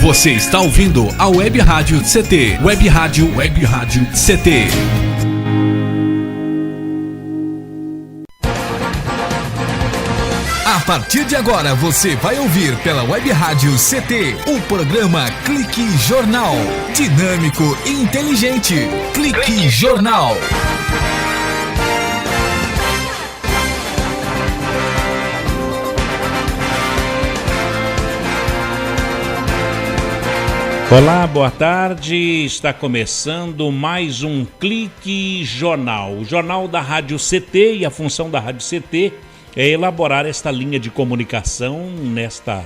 Você está ouvindo a Web Rádio CT. Web Rádio CT. A partir de agora você vai ouvir pela Web Rádio CT o programa Clique Jornal. Dinâmico e inteligente. Clique Jornal. Olá, boa tarde. Está começando mais um Clique Jornal. O jornal da Rádio CT, e a função da Rádio CT é elaborar esta linha de comunicação nesta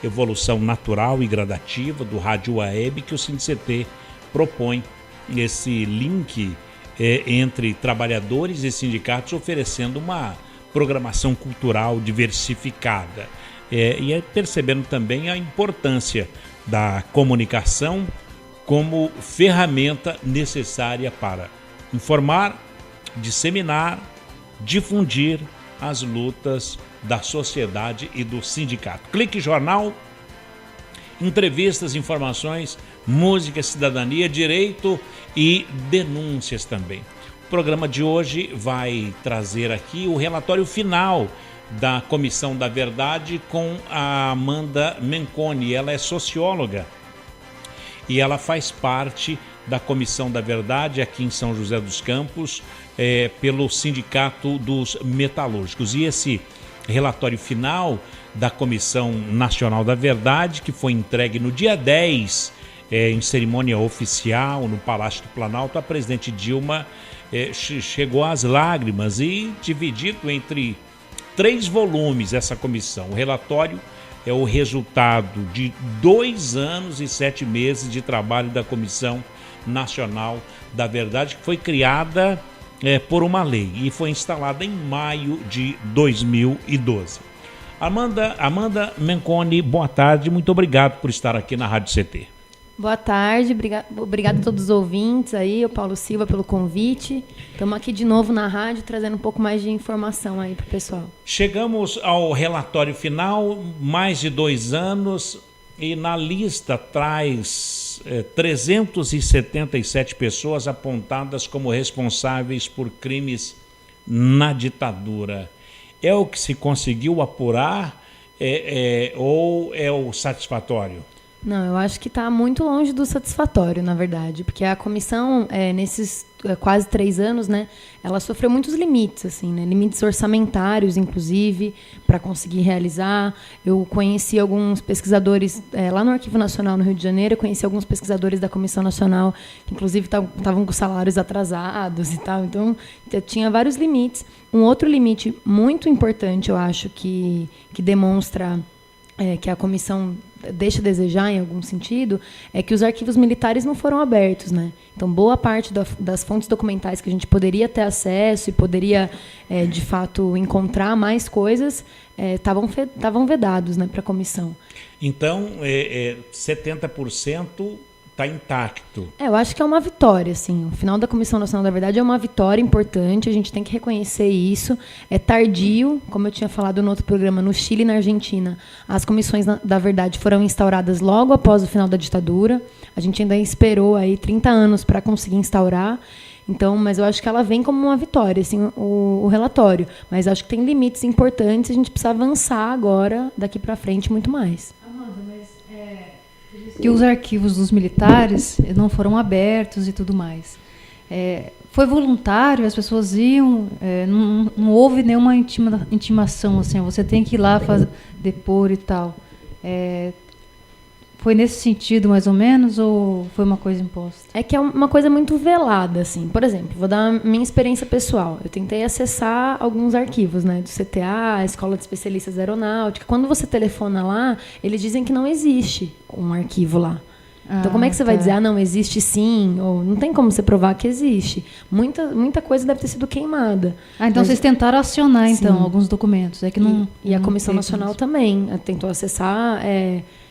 evolução natural e gradativa do rádio web que o SINDCT propõe. Esse link entre trabalhadores e sindicatos, oferecendo uma programação cultural diversificada. E percebendo também a importância da comunicação como ferramenta necessária para informar, disseminar, difundir as lutas da sociedade e do sindicato. Clique Jornal, entrevistas, informações, música, cidadania, direito e denúncias também. O programa de hoje vai trazer aqui o relatório final da Comissão da Verdade com a Amanda Menconi. Ela é socióloga e ela faz parte da Comissão da Verdade aqui em São José dos Campos, pelo Sindicato dos Metalúrgicos. E esse relatório final da Comissão Nacional da Verdade, que foi entregue no dia 10, em cerimônia oficial no Palácio do Planalto, a presidente Dilma chegou às lágrimas, e dividido entre 3 volumes essa comissão. O relatório é o resultado de 2 anos e 7 meses de trabalho da Comissão Nacional da Verdade, que foi criada por uma lei e foi instalada em maio de 2012. Amanda Menconi, boa tarde, muito obrigado por estar aqui na Rádio CT. Boa tarde, obrigado a todos os ouvintes aí, o Paulo Silva pelo convite. Estamos aqui de novo na rádio, trazendo um pouco mais de informação aí para o pessoal. Chegamos ao relatório final, mais de 2 anos, e na lista traz 377 pessoas apontadas como responsáveis por crimes na ditadura. É o que se conseguiu apurar ou é o satisfatório? Não, eu acho que está muito longe do satisfatório, na verdade, porque a comissão, nesses quase 3 anos, né, ela sofreu muitos limites, assim, né, limites orçamentários, inclusive, para conseguir realizar. Eu conheci alguns pesquisadores lá no Arquivo Nacional, no Rio de Janeiro, eu conheci alguns pesquisadores da Comissão Nacional, que inclusive estavam com salários atrasados e tal, então tinha vários limites. Um outro limite muito importante, eu acho, que demonstra que a comissão deixa a desejar em algum sentido, é que os arquivos militares não foram abertos, né? Então, boa parte das fontes documentais que a gente poderia ter acesso e poderia, de fato, encontrar mais coisas, estavam vedados, né, para a comissão. Então, 70% está intacto. Eu acho que é uma vitória, assim. O final da Comissão Nacional da Verdade é uma vitória importante, a gente tem que reconhecer isso. É tardio, como eu tinha falado no outro programa, no Chile e na Argentina, as comissões da verdade foram instauradas logo após o final da ditadura. A gente ainda esperou aí 30 anos para conseguir instaurar. Então, mas eu acho que ela vem como uma vitória, assim, o relatório. Mas acho que tem limites importantes, a gente precisa avançar agora, daqui para frente, muito mais. Que os arquivos dos militares não foram abertos e tudo mais. Foi voluntário, as pessoas iam, não houve nenhuma intimação, assim, você tem que ir lá depor e tal. Foi nesse sentido, mais ou menos, ou foi uma coisa imposta? É que é uma coisa muito velada, assim. Por exemplo, vou dar a minha experiência pessoal. Eu tentei acessar alguns arquivos, né, do CTA, a Escola de Especialistas da Aeronáutica. Quando você telefona lá, eles dizem que não existe um arquivo lá. Então, como é que você vai dizer, não, existe sim, ou não tem como você provar que existe? Muita coisa deve ter sido queimada. Então vocês tentaram acionar, então, alguns documentos. É que não, e a Comissão Nacional também tentou acessar.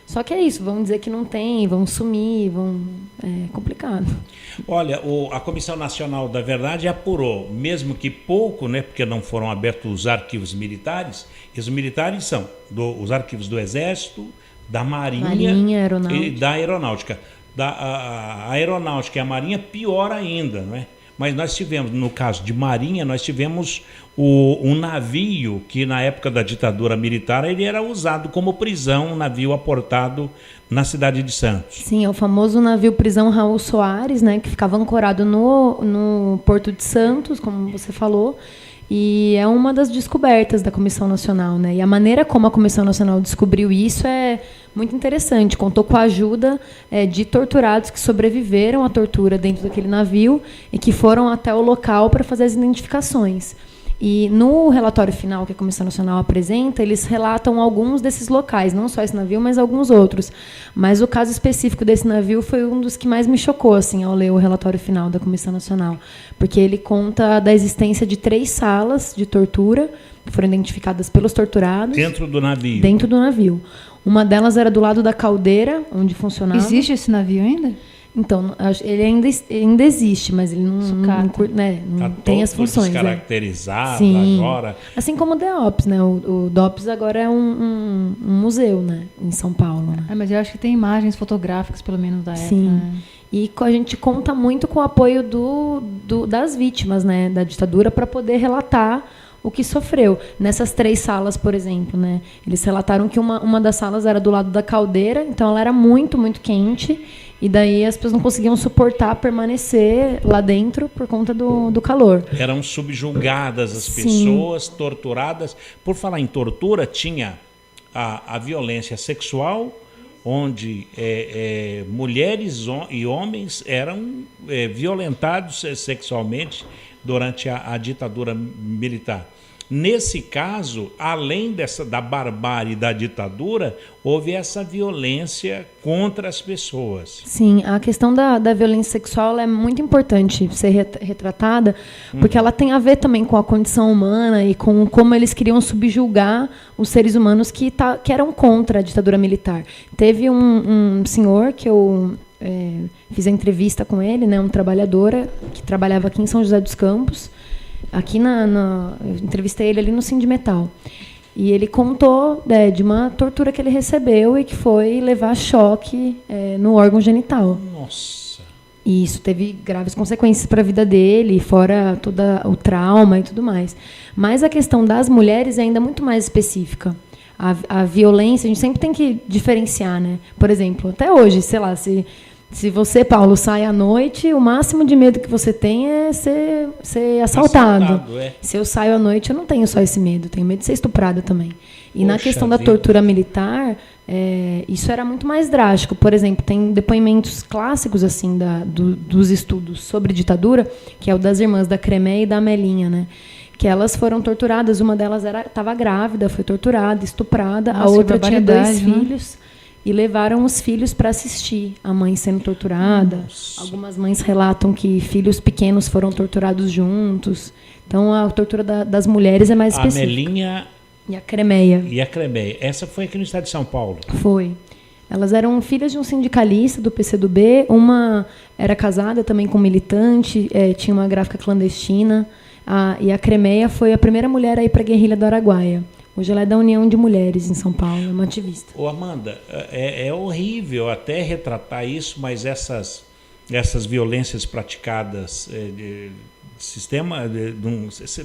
Só que é isso, vão dizer que não tem, vão sumir, é complicado. Olha, a Comissão Nacional da Verdade apurou, mesmo que pouco, né, porque não foram abertos os arquivos militares, e os militares são os arquivos do Exército, da Marinha Aeronáutica. e da Aeronáutica. A Aeronáutica e a Marinha, pior ainda, não é? Mas nós tivemos, no caso de Marinha, nós tivemos um navio que na época da ditadura militar ele era usado como prisão, um navio aportado na cidade de Santos. Sim, é o famoso navio prisão Raul Soares, né, que ficava ancorado no Porto de Santos, como você falou, e é uma das descobertas da Comissão Nacional, né? E a maneira como a Comissão Nacional descobriu isso é muito interessante. Contou com a ajuda de torturados que sobreviveram à tortura dentro daquele navio e que foram até o local para fazer as identificações. E no relatório final que a Comissão Nacional apresenta, eles relatam alguns desses locais, não só esse navio, mas alguns outros. Mas o caso específico desse navio foi um dos que mais me chocou, assim, ao ler o relatório final da Comissão Nacional, porque ele conta da existência de 3 salas de tortura que foram identificadas pelos torturados. Dentro do navio? Dentro do navio. Uma delas era do lado da caldeira, onde funcionava. Existe esse navio ainda? Então, ele ainda existe, mas ele não tem as funções. Descaracterizado Sim. agora. Assim como o DEOPS, né? O DOPS agora é um museu, né? Em São Paulo. Né? Mas eu acho que tem imagens fotográficas, pelo menos, da época. Sim. Né? E a gente conta muito com o apoio das vítimas, né? Da ditadura, para poder relatar o que sofreu. Nessas 3 salas, por exemplo, né? Eles relataram que uma das salas era do lado da caldeira, então ela era muito, muito quente. E daí as pessoas não conseguiam suportar permanecer lá dentro por conta do calor. Eram subjugadas as Sim. pessoas, torturadas. Por falar em tortura, tinha a violência sexual, onde mulheres e homens eram violentados sexualmente durante a ditadura militar. Nesse caso, além da barbárie da ditadura, houve essa violência contra as pessoas. Sim, a questão da violência sexual é muito importante ser retratada, porque ela tem a ver também com a condição humana e com como eles queriam subjugar os seres humanos que eram contra a ditadura militar. Teve um senhor que eu fiz a entrevista com ele, né, um trabalhador que trabalhava aqui em São José dos Campos. Aqui eu entrevistei ele ali no Sindimetal. E ele contou de uma tortura que ele recebeu e que foi levar choque no órgão genital. Nossa! E isso teve graves consequências para a vida dele, fora todo o trauma e tudo mais. Mas a questão das mulheres é ainda muito mais específica. A violência, a gente sempre tem que diferenciar, né? Por exemplo, até hoje, sei lá, se você, Paulo, sai à noite, o máximo de medo que você tem é ser assaltado. Se eu saio à noite, eu não tenho só esse medo, tenho medo de ser estuprada também. E na questão da tortura militar, isso era muito mais drástico. Por exemplo, tem depoimentos clássicos assim dos estudos sobre ditadura, que é o das irmãs da Cremé e da Amelinha, né? Que elas foram torturadas, uma delas estava grávida, foi torturada, estuprada, a outra tinha 2 filhos. E levaram os filhos para assistir a mãe sendo torturada. Nossa. Algumas mães relatam que filhos pequenos foram torturados juntos. Então, a tortura das mulheres é mais específica. A Amelinha e a Cremeia. E a Cremeia. Essa foi aqui no estado de São Paulo? Foi. Elas eram filhas de um sindicalista do PCdoB. Uma era casada também com um militante, tinha uma gráfica clandestina. E a Cremeia foi a primeira mulher a ir para a guerrilha do Araguaia. Hoje ela é da União de Mulheres em São Paulo, é uma ativista. Ô Amanda, é horrível até retratar isso, mas essas violências praticadas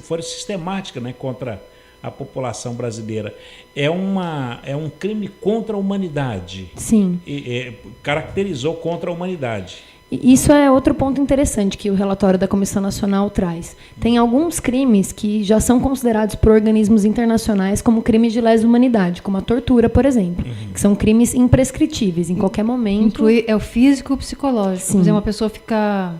foram sistemáticas, né, contra a população brasileira. É um crime contra a humanidade. Sim. Caracterizou contra a humanidade. Isso é outro ponto interessante que o relatório da Comissão Nacional traz. Tem alguns crimes que já são considerados por organismos internacionais como crimes de lesa humanidade, como a tortura, por exemplo, que são crimes imprescritíveis, em qualquer momento. Inclui o físico e o psicológico. Sim. Por exemplo, uma pessoa ficar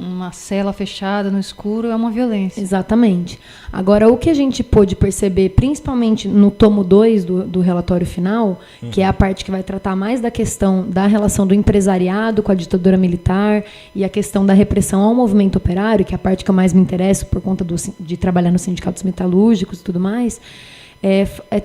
uma cela fechada no escuro é uma violência. Exatamente. Agora, o que a gente pôde perceber, principalmente no tomo 2 do relatório final, que é a parte que vai tratar mais da questão da relação do empresariado com a ditadura militar e a questão da repressão ao movimento operário, que é a parte que eu mais me interesso por conta de trabalhar nos sindicatos metalúrgicos e tudo mais,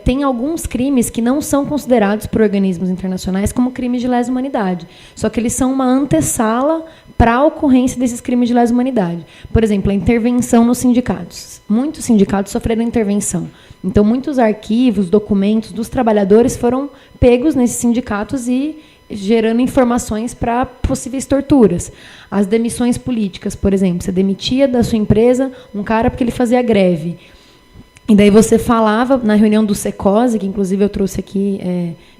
tem alguns crimes que não são considerados por organismos internacionais como crimes de lesa humanidade. Só que eles são uma antessala para a ocorrência desses crimes de lesa humanidade. Por exemplo, a intervenção nos sindicatos. Muitos sindicatos sofreram intervenção. Então, muitos arquivos, documentos dos trabalhadores foram pegos nesses sindicatos e gerando informações para possíveis torturas. As demissões políticas, por exemplo, você demitia da sua empresa um cara porque ele fazia greve. E daí você falava na reunião do Secose, que inclusive eu trouxe aqui,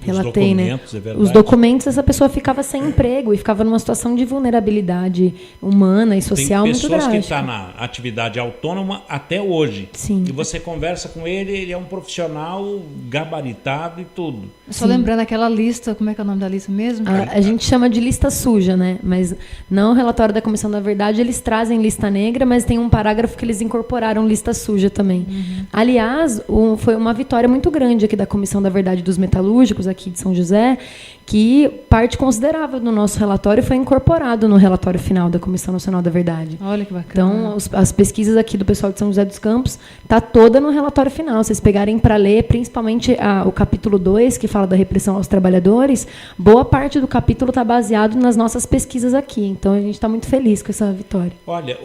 relatei, né? Os documentos, essa pessoa ficava sem emprego e ficava numa situação de vulnerabilidade humana e social muito drástica. Tem pessoas que estão na atividade autônoma até hoje. Sim. E você conversa com ele, ele é um profissional gabaritado e tudo. Só lembrando aquela lista, como é que é o nome da lista mesmo? A gente chama de lista suja, né? Mas não o relatório da Comissão da Verdade, eles trazem lista negra, mas tem um parágrafo que eles incorporaram lista suja também. Aliás, foi uma vitória muito grande aqui da Comissão da Verdade dos Metalúrgicos, aqui de São José, que parte considerável do nosso relatório foi incorporado no relatório final da Comissão Nacional da Verdade. Olha que bacana. Então, as pesquisas aqui do pessoal de São José dos Campos tá toda no relatório final. Vocês pegarem para ler, principalmente o capítulo 2, que fala da repressão aos trabalhadores, boa parte do capítulo está baseado nas nossas pesquisas aqui. Então, a gente está muito feliz com essa vitória. Olha,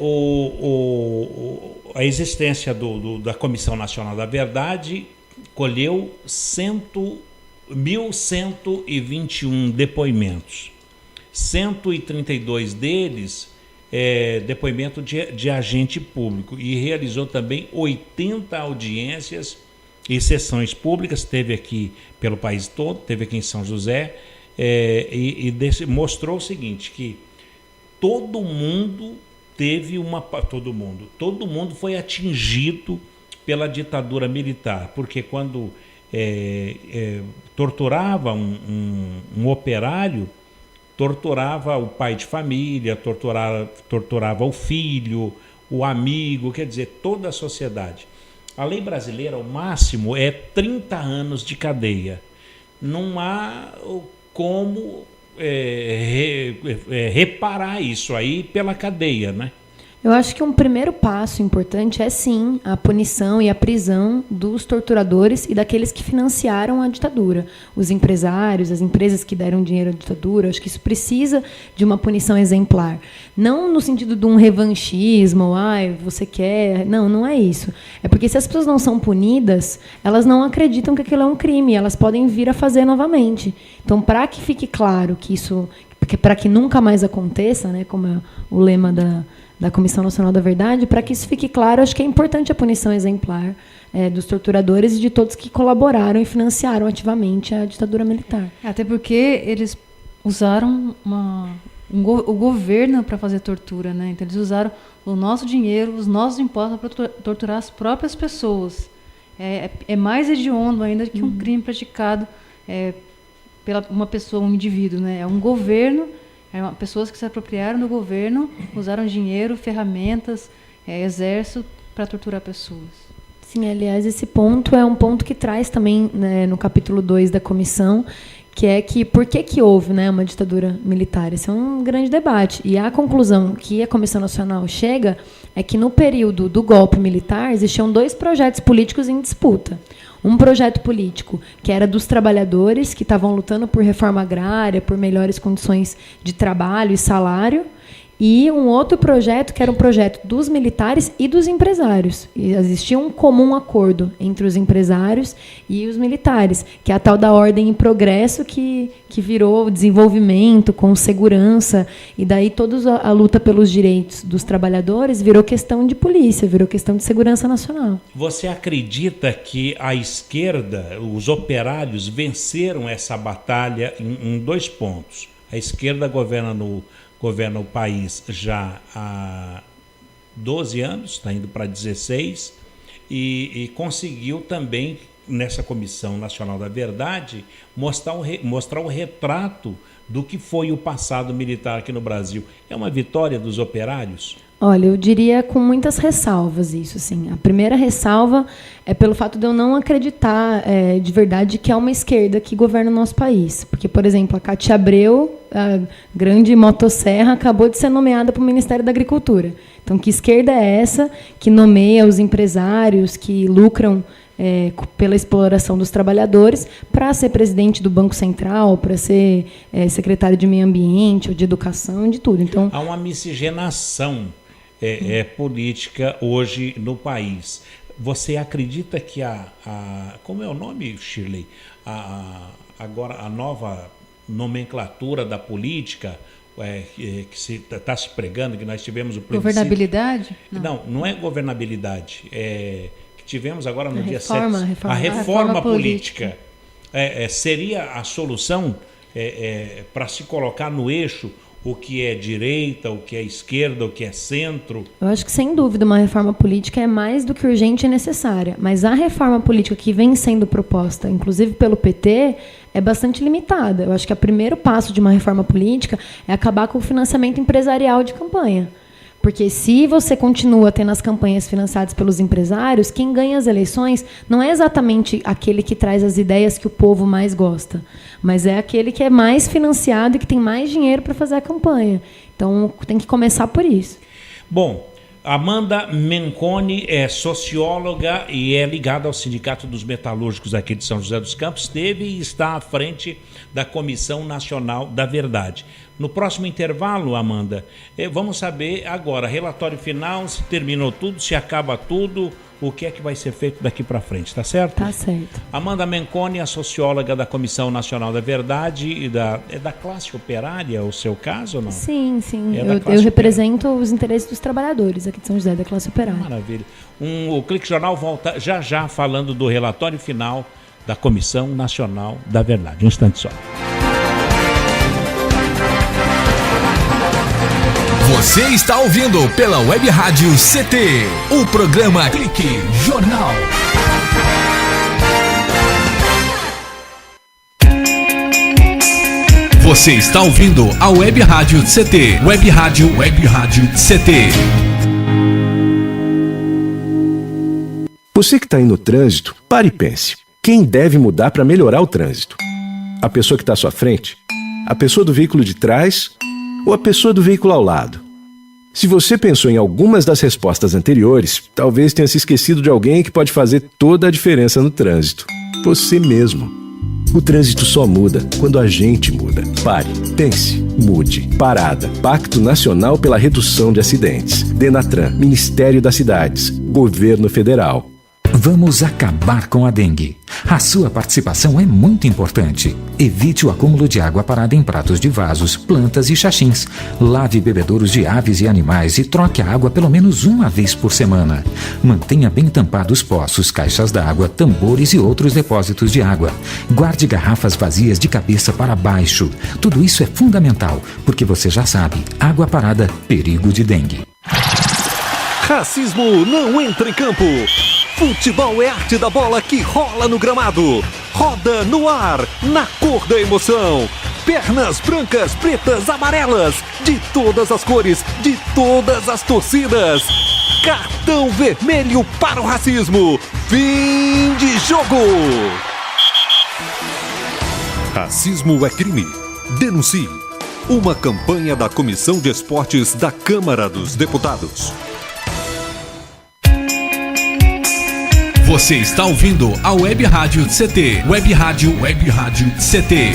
a existência da Comissão Nacional da Verdade colheu 1.121 depoimentos. 132 deles depoimento de agente público, e realizou também 80 audiências e sessões públicas. Teve aqui pelo país todo, teve aqui em São José, mostrou o seguinte, que todo mundo foi atingido pela ditadura militar, porque quando torturava um operário, torturava o pai de família, torturava o filho, o amigo, quer dizer, toda a sociedade. A lei brasileira, o máximo é 30 anos de cadeia. Não há como reparar isso aí pela cadeia, né? Eu acho que um primeiro passo importante é, sim, a punição e a prisão dos torturadores e daqueles que financiaram a ditadura. Os empresários, as empresas que deram dinheiro à ditadura. Eu acho que isso precisa de uma punição exemplar. Não no sentido de um revanchismo, você quer... Não, não é isso. É porque se as pessoas não são punidas, elas não acreditam que aquilo é um crime, elas podem vir a fazer novamente. Então, para que fique claro que isso... para que nunca mais aconteça, né, como é o lema da Comissão Nacional da Verdade, para que isso fique claro, acho que é importante a punição exemplar dos torturadores e de todos que colaboraram e financiaram ativamente a ditadura militar. Até porque eles usaram o governo para fazer tortura, né? Então eles usaram o nosso dinheiro, os nossos impostos para torturar as próprias pessoas. É mais hediondo ainda que um crime praticado pela uma pessoa, um indivíduo, né? É um governo. Pessoas que se apropriaram do governo, usaram dinheiro, ferramentas, exército para torturar pessoas. Sim, aliás, esse ponto é um ponto que traz também, né, no capítulo 2 da comissão, que é que por que houve, né, uma ditadura militar? Esse é um grande debate. E a conclusão que a Comissão Nacional chega é que no período do golpe militar existiam 2 projetos políticos em disputa. Um projeto político que era dos trabalhadores que estavam lutando por reforma agrária, por melhores condições de trabalho e salário, e um outro projeto que era um projeto dos militares e dos empresários. E existia um comum acordo entre os empresários e os militares, que é a tal da ordem em progresso que virou desenvolvimento com segurança, e daí toda a luta pelos direitos dos trabalhadores virou questão de polícia, virou questão de segurança nacional. Você acredita que a esquerda, os venceram essa batalha em 2 pontos? A esquerda governa o país já há 12 anos, está indo para 16, e conseguiu também, nessa Comissão Nacional da Verdade, mostrar o retrato do que foi o passado militar aqui no Brasil. É uma vitória dos operários? Olha, eu diria com muitas ressalvas isso, sim. A primeira ressalva é pelo fato de eu não acreditar de verdade que é uma esquerda que governa o nosso país. Porque, por exemplo, a Cátia Abreu, a grande motosserra, acabou de ser nomeada para o Ministério da Agricultura. Então, que esquerda é essa que nomeia os empresários que lucram pela exploração dos trabalhadores, para ser presidente do Banco Central, para ser secretário de Meio Ambiente, ou de Educação, de tudo. Então, há uma miscigenação política hoje no país. Você acredita que como é o nome, Shirley? Agora a nova nomenclatura da política que está se pregando, que nós tivemos o plebiscito. Governabilidade? Não é governabilidade. Que tivemos agora no dia 7. A reforma política. Seria a solução para se colocar no eixo o que é direita, o que é esquerda, o que é centro? Eu acho que, sem dúvida, uma reforma política é mais do que urgente e necessária. Mas a reforma política que vem sendo proposta, inclusive pelo PT, é bastante limitada. Eu acho que o primeiro passo de uma reforma política é acabar com o financiamento empresarial de campanha. Porque se você continua tendo as campanhas financiadas pelos empresários, quem ganha as eleições não é exatamente aquele que traz as ideias que o povo mais gosta, mas é aquele que é mais financiado e que tem mais dinheiro para fazer a campanha. Então, tem que começar por isso. Bom, Amanda Menconi é socióloga e é ligada ao Sindicato dos Metalúrgicos aqui de São José dos Campos. Esteve e está à frente da Comissão Nacional da Verdade. No próximo intervalo, Amanda, vamos saber agora, relatório final, se terminou tudo, se acaba tudo, o que é que vai ser feito daqui para frente, tá certo? Tá certo. Amanda Menconi, a socióloga da Comissão Nacional da Verdade e da classe operária, o seu caso ou não? Sim. Eu represento os interesses dos trabalhadores aqui de São José, da classe operária. Maravilha. O Clique Jornal volta já falando do relatório final da Comissão Nacional da Verdade. Um instante só. Você está ouvindo pela Web Rádio CT, o programa Clique Jornal. Você está ouvindo a Web Rádio CT, Web Rádio CT. Você que está aí no trânsito, pare e pense. Quem deve mudar para melhorar o trânsito? A pessoa que está à sua frente? A pessoa do veículo de trás? Ou a pessoa do veículo ao lado? Se você pensou em algumas das respostas anteriores, talvez tenha se esquecido de alguém que pode fazer toda a diferença no trânsito. Você mesmo. O trânsito só muda quando a gente muda. Pare, pense, mude. Parada. Pacto Nacional pela Redução de Acidentes. Denatran, Ministério das Cidades, Governo Federal. Vamos acabar com a dengue. A sua participação é muito importante. Evite o acúmulo de água parada em pratos de vasos, plantas e xaxins. Lave bebedouros de aves e animais e troque a água pelo menos uma vez por semana. Mantenha bem tampados poços, caixas d'água, tambores e outros depósitos de água. Guarde garrafas vazias de cabeça para baixo. Tudo isso é fundamental, porque você já sabe, água parada, perigo de dengue. Racismo não entra em campo. Futebol é arte da bola que rola no gramado. Roda no ar, na cor da emoção. Pernas brancas, pretas, amarelas, de todas as cores, de todas as torcidas. Cartão vermelho para o racismo. Fim de jogo. Racismo é crime. Denuncie. Uma campanha da Comissão de Esportes da Câmara dos Deputados. Você está ouvindo a Web Rádio CT, Web Rádio CT.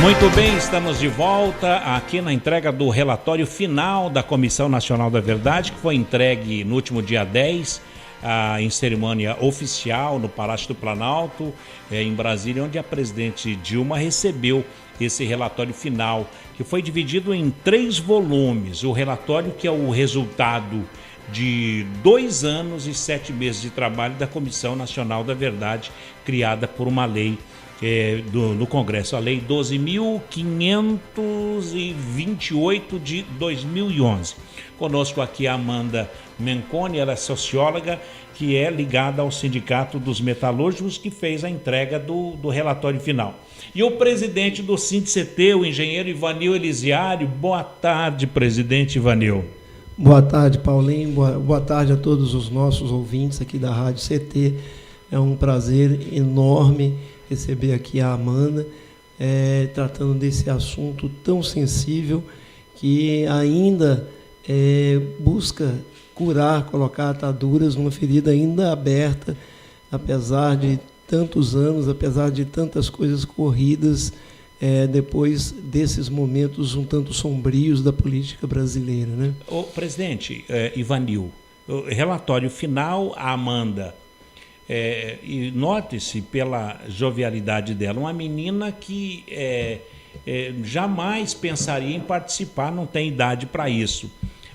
Muito bem, estamos de volta aqui na entrega do relatório final da Comissão Nacional da Verdade, que foi entregue no último dia 10, em cerimônia oficial no Palácio do Planalto, em Brasília, onde a presidente Dilma recebeu esse relatório final, que foi dividido em 3 volumes. O relatório, que é o resultado de 2 anos e 7 meses de trabalho da Comissão Nacional da Verdade, criada por uma lei no Congresso, a Lei 12.528 de 2011. Conosco aqui a Amanda Menconi, ela é socióloga, que é ligada ao Sindicato dos Metalúrgicos, que fez a entrega do relatório final. E o presidente do SINDCT, o engenheiro Ivanil Elisiário. Boa tarde, presidente Ivanil. Boa tarde, Paulinho. Boa tarde a todos os nossos ouvintes aqui da Rádio CT. É um prazer enorme receber aqui a Amanda, tratando desse assunto tão sensível que ainda busca curar, colocar ataduras numa ferida ainda aberta, apesar de tantos anos, apesar de tantas coisas corridas, depois desses momentos um tanto sombrios da política brasileira, né? O presidente Ivanil, o relatório final, a Amanda, e note-se pela jovialidade dela, uma menina que jamais pensaria em participar, não tem idade para isso.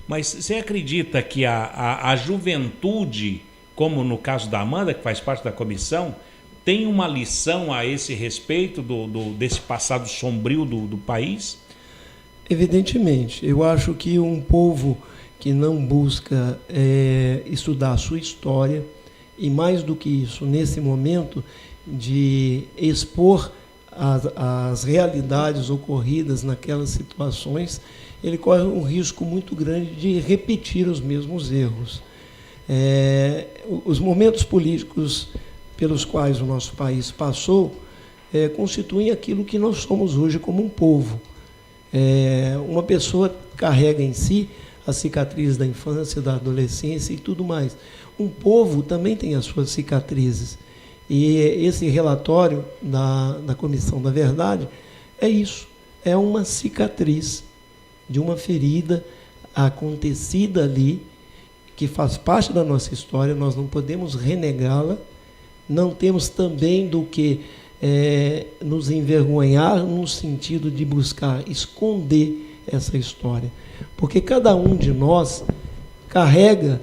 Mas você acredita que a juventude, como no caso da Amanda, que faz parte da comissão, tem uma lição a esse respeito desse passado sombrio do país? Evidentemente. Eu acho que um povo que não busca estudar a sua história, e mais do que isso, nesse momento de expor as realidades ocorridas naquelas situações, ele corre um risco muito grande de repetir os mesmos erros. Os momentos políticos pelos quais o nosso país passou constituem aquilo que nós somos hoje como um povo. Uma pessoa carrega em si a cicatriz da infância, da adolescência e tudo mais. Um povo também tem as suas cicatrizes. E esse relatório da Comissão da Verdade é isso, é uma cicatriz de uma ferida acontecida ali, que faz parte da nossa história, nós não podemos renegá-la, não temos também do que nos envergonhar no sentido de buscar esconder essa história, porque cada um de nós carrega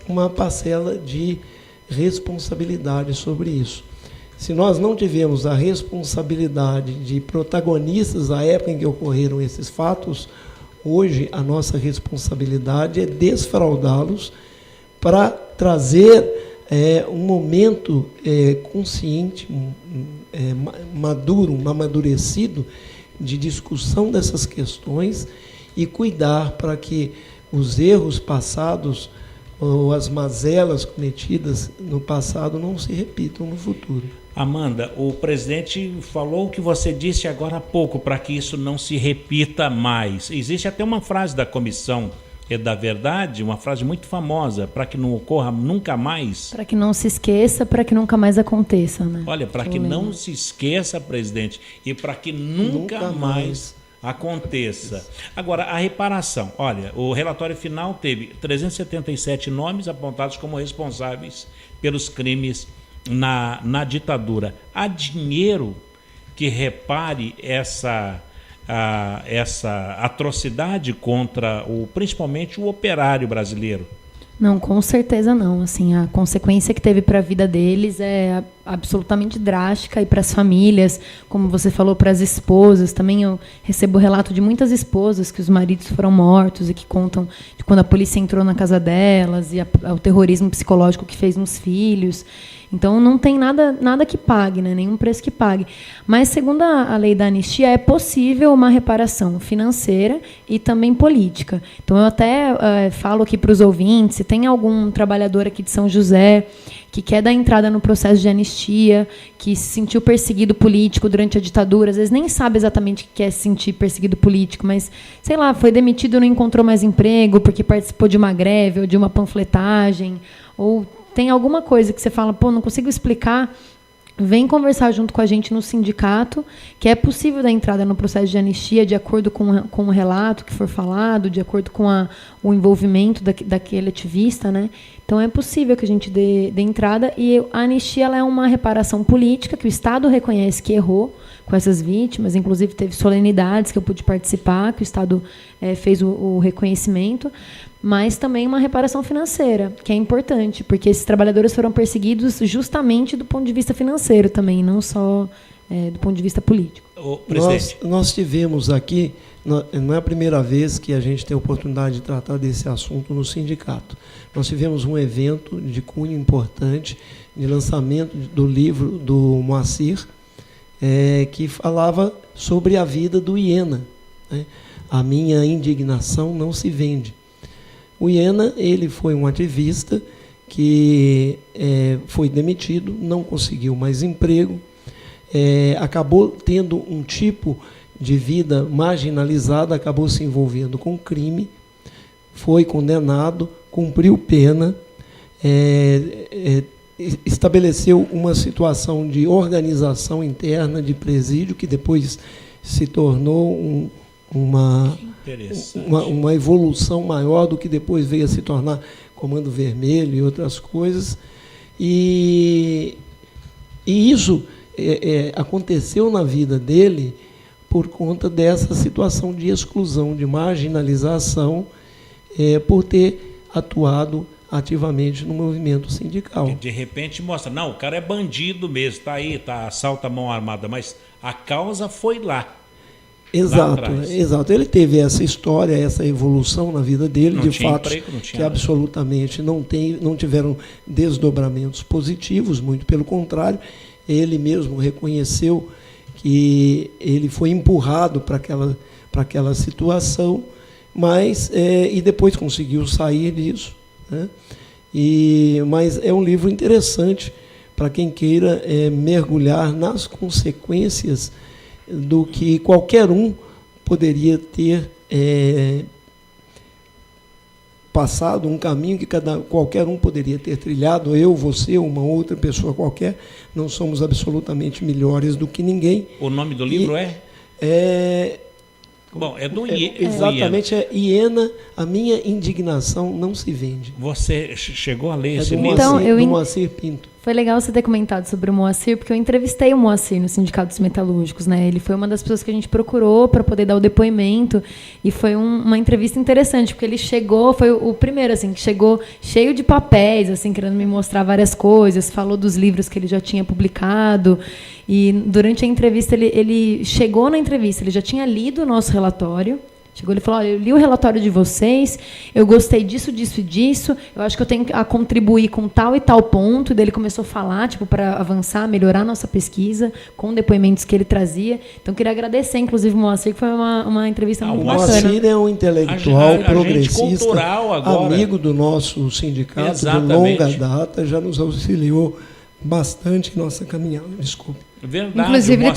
uma parcela de responsabilidade sobre isso. Se nós não tivemos a responsabilidade de protagonistas à época em que ocorreram esses fatos, hoje a nossa responsabilidade é desfraudá-los para trazer um momento consciente, maduro, amadurecido, de discussão dessas questões e cuidar para que os erros passados ou as mazelas cometidas no passado não se repitam no futuro. Amanda, o presidente falou o que você disse agora há pouco, para que isso não se repita mais. Existe até uma frase da Comissão da Verdade, uma frase muito famosa, para que não ocorra nunca mais. Para que não se esqueça, para que nunca mais aconteça, né? Olha, para que não se esqueça, presidente, e para que nunca mais aconteça. Agora, a reparação. Olha, o relatório final teve 377 nomes apontados como responsáveis pelos crimes na ditadura. Há dinheiro que repare essa atrocidade contra principalmente o operário brasileiro? Não, com certeza não. Assim, a consequência que teve para a vida deles é absolutamente drástica, e para as famílias, como você falou, para as esposas. Também eu recebo relato de muitas esposas que os maridos foram mortos e que contam de quando a polícia entrou na casa delas e o terrorismo psicológico que fez nos filhos. Então, não tem nada que pague, né? Nenhum preço que pague. Mas, segundo a lei da anistia, é possível uma reparação financeira e também política. Então, eu até falo aqui para os ouvintes, se tem algum trabalhador aqui de São José que quer dar entrada no processo de anistia, que se sentiu perseguido político durante a ditadura, às vezes nem sabe exatamente o que é se sentir perseguido político, mas, sei lá, foi demitido e não encontrou mais emprego porque participou de uma greve ou de uma panfletagem, ou tem alguma coisa que você fala, não consigo explicar, vem conversar junto com a gente no sindicato, que é possível dar entrada no processo de anistia de acordo com o relato que for falado, de acordo com o envolvimento daquele ativista, né? Então, é possível que a gente dê entrada, e a anistia ela é uma reparação política que o Estado reconhece que errou com essas vítimas, inclusive teve solenidades que eu pude participar, que o Estado fez o reconhecimento, mas também uma reparação financeira, que é importante, porque esses trabalhadores foram perseguidos justamente do ponto de vista financeiro também, não só do ponto de vista político. Nós tivemos aqui, não é a primeira vez que a gente tem a oportunidade de tratar desse assunto no sindicato. Nós tivemos um evento de cunho importante, de lançamento do livro do Moacir, que falava sobre a vida do Iena, né? A minha indignação não se vende. O Iena, ele foi um ativista que foi demitido, não conseguiu mais emprego, acabou tendo um tipo de vida marginalizada, acabou se envolvendo com crime, foi condenado, cumpriu pena, estabeleceu uma situação de organização interna de presídio, que depois se tornou uma evolução maior do que depois veio a se tornar Comando Vermelho e outras coisas. E isso aconteceu na vida dele por conta dessa situação de exclusão, de marginalização, por ter atuado ativamente no movimento sindical. De repente mostra, não, o cara é bandido mesmo, está aí, assalta a mão armada, mas a causa foi lá. Exato, exato. Ele teve essa história, essa evolução na vida dele, não de tinha fatos emprego, não tinha que nada. absolutamente não tiveram desdobramentos positivos, muito pelo contrário, ele mesmo reconheceu que ele foi empurrado para aquela situação, mas e depois conseguiu sair disso, né? Mas é um livro interessante para quem queira mergulhar nas consequências do que qualquer um poderia ter passado, um caminho que qualquer um poderia ter trilhado, eu, você, uma outra pessoa qualquer, não somos absolutamente melhores do que ninguém. O nome do livro Bom, é do exatamente, é Iena, A Minha Indignação Não Se Vende. Você chegou a ler esse do livro? Moacir, do Moacir Pinto. Foi legal você ter comentado sobre o Moacir, porque eu entrevistei o Moacir no Sindicato dos Metalúrgicos, né? Ele foi uma das pessoas que a gente procurou para poder dar o depoimento, e foi uma entrevista interessante, porque ele chegou, foi o primeiro, assim, que chegou cheio de papéis, assim, querendo me mostrar várias coisas, falou dos livros que ele já tinha publicado, e durante a entrevista, ele chegou na entrevista, ele já tinha lido o nosso relatório. Chegou, ele falou, olha, eu li o relatório de vocês, eu gostei disso, disso e disso, eu acho que eu tenho a contribuir com tal e tal ponto, e daí ele começou a falar, para avançar, melhorar a nossa pesquisa, com depoimentos que ele trazia. Então, queria agradecer, inclusive, o Moacir, que foi uma entrevista muito bacana. O Moacir é um intelectual progressista, cultural agora. Amigo do nosso sindicato, Exatamente. de longa data, já nos auxiliou bastante em nossa caminhada. Desculpe. Verdade, inclusive, ele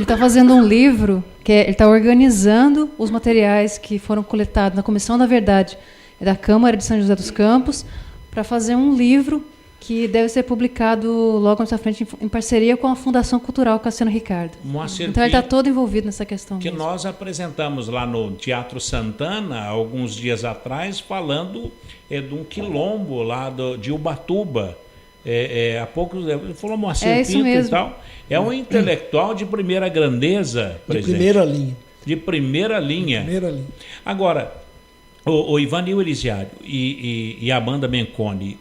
está fazendo um livro, ele está organizando os materiais que foram coletados na Comissão da Verdade da Câmara de São José dos Campos, para fazer um livro que deve ser publicado logo mais à frente em parceria com a Fundação Cultural Cassiano Ricardo. Moacir então, ele está todo envolvido nessa questão. Que mesmo. nós apresentamos lá no Teatro Santana, alguns dias atrás, falando de um quilombo lá de Ubatuba. Há pouco ele falou Moacir Pinto mesmo. E tal. É um intelectual de primeira grandeza, presidente. De primeira linha. De primeira linha. Primeira linha. Agora, o Ivanil Elisiário e a Amanda Menconi,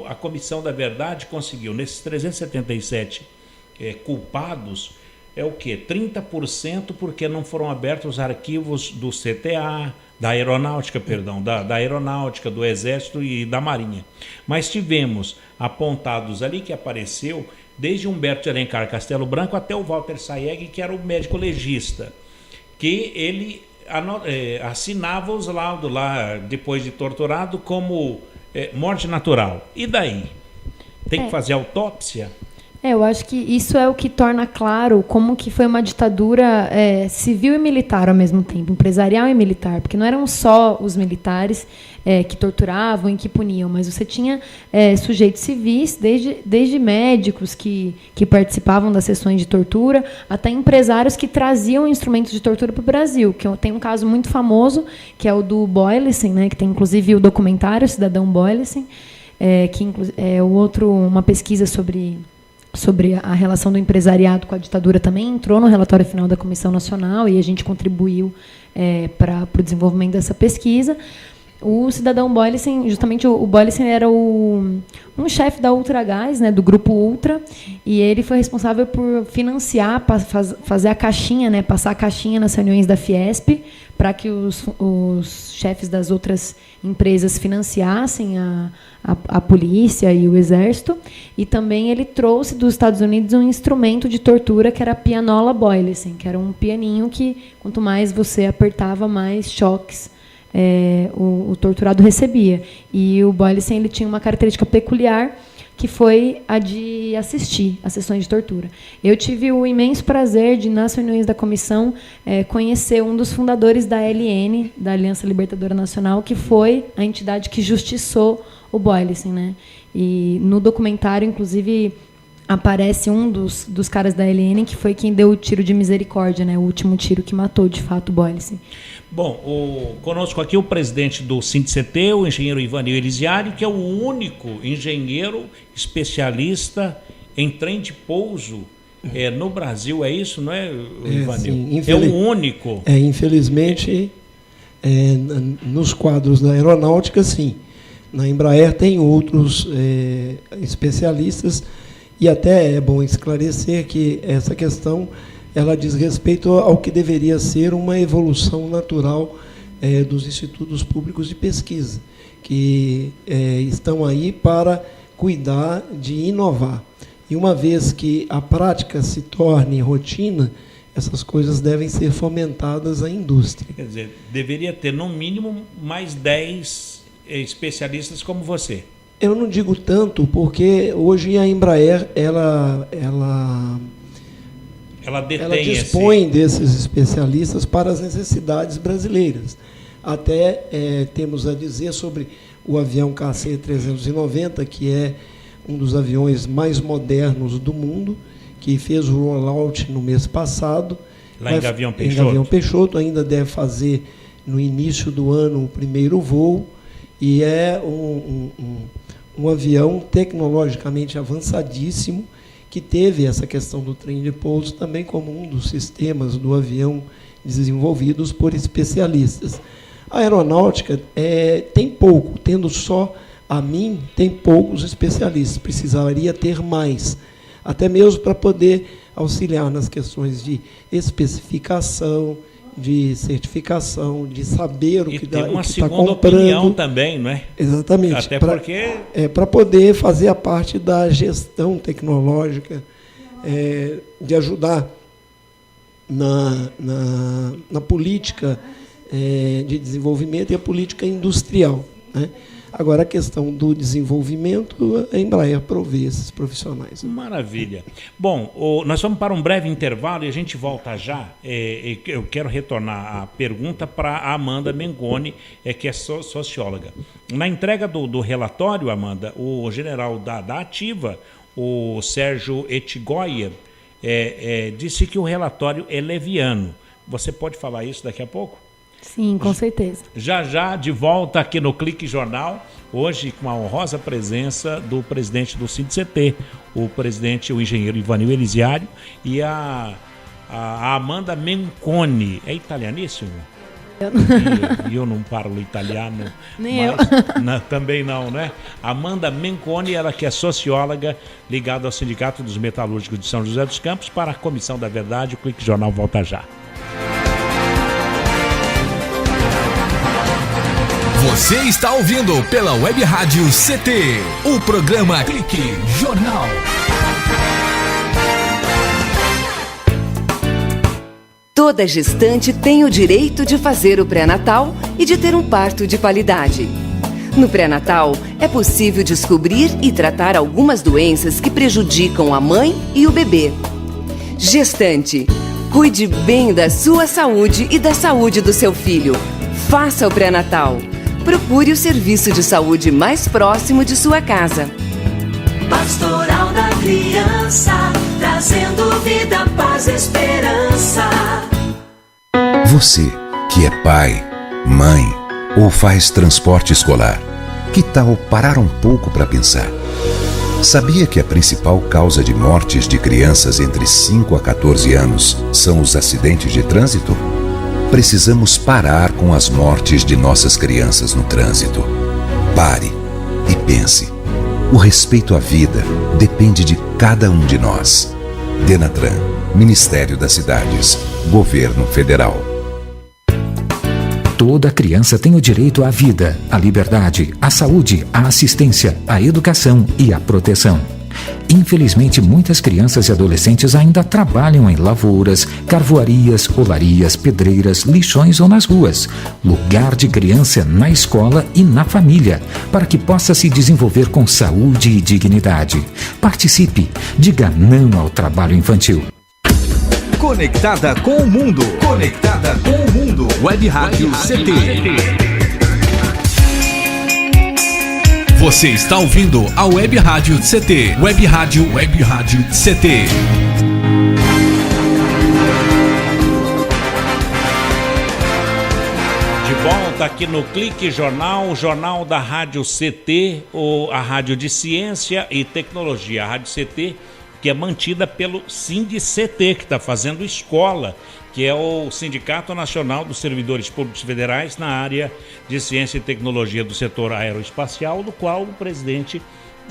a Comissão da Verdade conseguiu, nesses 377 culpados, o quê? 30% porque não foram abertos os arquivos do CTA, da Aeronáutica, da Aeronáutica, do Exército e da Marinha. Mas tivemos apontados ali que apareceu desde Humberto de Alencar Castelo Branco até o Walter Sayeg, que era o médico legista, que ele assinava os laudos lá, depois de torturado, como morte natural. E daí? Tem que fazer autópsia? Eu acho que isso é o que torna claro como que foi uma ditadura civil e militar ao mesmo tempo, empresarial e militar, porque não eram só os militares que torturavam e que puniam, mas você tinha sujeitos civis, desde médicos que participavam das sessões de tortura, até empresários que traziam instrumentos de tortura para o Brasil. Que tem um caso muito famoso, que é o do Boylissen, né, que tem inclusive o documentário Cidadão Boylissen, que é uma pesquisa sobre a relação do empresariado com a ditadura também entrou no relatório final da Comissão Nacional e a gente contribuiu para o desenvolvimento dessa pesquisa. O cidadão Boylissen, justamente o Boylissen era um chefe da Ultragás, né, do grupo Ultra, e ele foi responsável por financiar, fazer a caixinha, né, passar a caixinha nas reuniões da Fiesp, para que os chefes das outras empresas financiassem a polícia e o exército. E também ele trouxe dos Estados Unidos um instrumento de tortura que era a pianola Boylissen, que era um pianinho que, quanto mais você apertava, mais choques o torturado recebia. E o Boylissen, ele tinha uma característica peculiar, que foi a de assistir às sessões de tortura. Eu tive o imenso prazer de, nas reuniões da comissão, conhecer um dos fundadores da ALN, da Aliança Libertadora Nacional, que foi a entidade que justiçou o Boylissen, né? E no documentário, inclusive, aparece um dos caras da ALN, que foi quem deu o tiro de misericórdia, né? O último tiro que matou, de fato, o Boylissen. Bom, conosco aqui o presidente do SINDCT, o engenheiro Ivanil Elisiário, que é o único engenheiro especialista em trem de pouso no Brasil. É isso, não é, Ivanil? Sim, é o único. Infelizmente, nos quadros da aeronáutica, sim. Na Embraer tem outros especialistas, e até é bom esclarecer que essa questão ela diz respeito ao que deveria ser uma evolução natural dos institutos públicos de pesquisa, que estão aí para cuidar de inovar. E uma vez que a prática se torne rotina, essas coisas devem ser fomentadas à indústria. Quer dizer, deveria ter no mínimo mais 10 especialistas como você. Eu não digo tanto, porque hoje a Embraer ela dispõe desses especialistas para as necessidades brasileiras. Até temos a dizer sobre o avião KC-390, que é um dos aviões mais modernos do mundo, que fez o rollout no mês passado. Lá em Gavião Peixoto. Em Gavião Peixoto, ainda deve fazer no início do ano o primeiro voo, e é um avião tecnologicamente avançadíssimo, que teve essa questão do trem de pouso também como um dos sistemas do avião desenvolvidos por especialistas. A aeronáutica tem pouco, tendo só a mim, tem poucos especialistas, precisaria ter mais, até mesmo para poder auxiliar nas questões de especificação, de certificação, de saber o que está comprando. E tem uma segunda opinião também, não é? Exatamente. Até porque... para poder fazer a parte da gestão tecnológica, de ajudar na política de desenvolvimento e a política industrial, né? Agora, a questão do desenvolvimento, a Embraer provê esses profissionais. Maravilha. Bom, nós vamos para um breve intervalo e a gente volta já. Eu quero retornar a pergunta para a Amanda Mengoni, que é socióloga. Na entrega do relatório, Amanda, o general da ativa, o Sérgio Etgoyer, disse que o relatório é leviano. Você pode falar isso daqui a pouco? Sim, com certeza. Já, de volta aqui no Clique Jornal, hoje com a honrosa presença do presidente do SINDCT, o engenheiro Ivanil Elisiário, e a Amanda Mengoni. É italianíssimo? E eu não parlo italiano. Nem eu. Também não, né? Amanda Mengoni, ela que é socióloga, ligada ao Sindicato dos Metalúrgicos de São José dos Campos, para a Comissão da Verdade. O Clique Jornal volta já. Você está ouvindo pela Web Rádio CT, o programa Clique Jornal. Toda gestante tem o direito de fazer o pré-natal e de ter um parto de qualidade. No pré-natal, é possível descobrir e tratar algumas doenças que prejudicam a mãe e o bebê. Gestante, cuide bem da sua saúde e da saúde do seu filho. Faça o pré-natal. Procure o serviço de saúde mais próximo de sua casa. Pastoral da Criança, trazendo vida, paz e esperança. Você que é pai, mãe ou faz transporte escolar, que tal parar um pouco para pensar? Sabia que a principal causa de mortes de crianças entre 5 a 14 anos são os acidentes de trânsito? Precisamos parar com as mortes de nossas crianças no trânsito. Pare e pense. O respeito à vida depende de cada um de nós. Denatran, Ministério das Cidades, Governo Federal. Toda criança tem o direito à vida, à liberdade, à saúde, à assistência, à educação e à proteção. Infelizmente, muitas crianças e adolescentes ainda trabalham em lavouras, carvoarias, olarias, pedreiras, lixões ou nas ruas. Lugar de criança é na escola e na família, para que possa se desenvolver com saúde e dignidade. Participe, diga não ao trabalho infantil. Conectada com o mundo. Conectada com o mundo. Web Rádio CT. Você está ouvindo a Web Rádio CT. Web Rádio CT. De volta aqui no Clique Jornal, o jornal da Rádio CT, ou a Rádio de Ciência e Tecnologia. A Rádio CT, que é mantida pelo SINDICT, que está fazendo escola, que é o Sindicato Nacional dos Servidores Públicos Federais na área de Ciência e Tecnologia do setor aeroespacial, do qual o presidente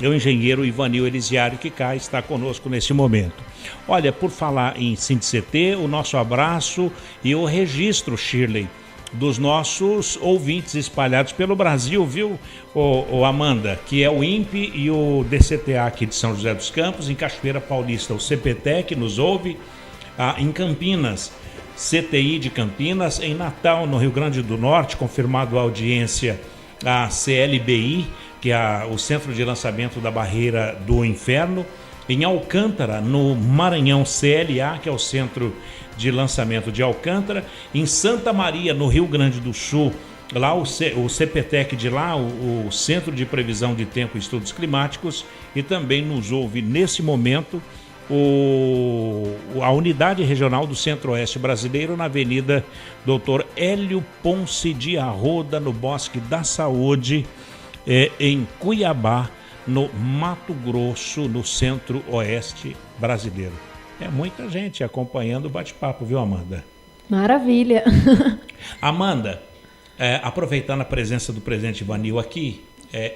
é o engenheiro Ivanil Elisiário, que cá está conosco nesse momento. Olha, por falar em SINDICT, o nosso abraço e o registro, Shirley, dos nossos ouvintes espalhados pelo Brasil, viu, o Amanda, que é o INPE e o DCTA aqui de São José dos Campos, em Cachoeira Paulista, o CPTEC nos ouve, em Campinas, CTI de Campinas, em Natal, no Rio Grande do Norte, confirmado a audiência a CLBI, que é o Centro de Lançamento da Barreira do Inferno, em Alcântara, no Maranhão, CLA, que é o Centro de Lançamento de Alcântara, em Santa Maria, no Rio Grande do Sul, lá o CPTEC de lá, o Centro de Previsão de Tempo e Estudos Climáticos, e também nos ouve nesse momento a Unidade Regional do Centro-Oeste Brasileiro, na Avenida Dr. Hélio Ponce de Arruda, no Bosque da Saúde, em Cuiabá, no Mato Grosso, no Centro-Oeste Brasileiro. É muita gente acompanhando o bate-papo, viu, Amanda? Maravilha! Amanda, aproveitando a presença do presidente Ivanil aqui,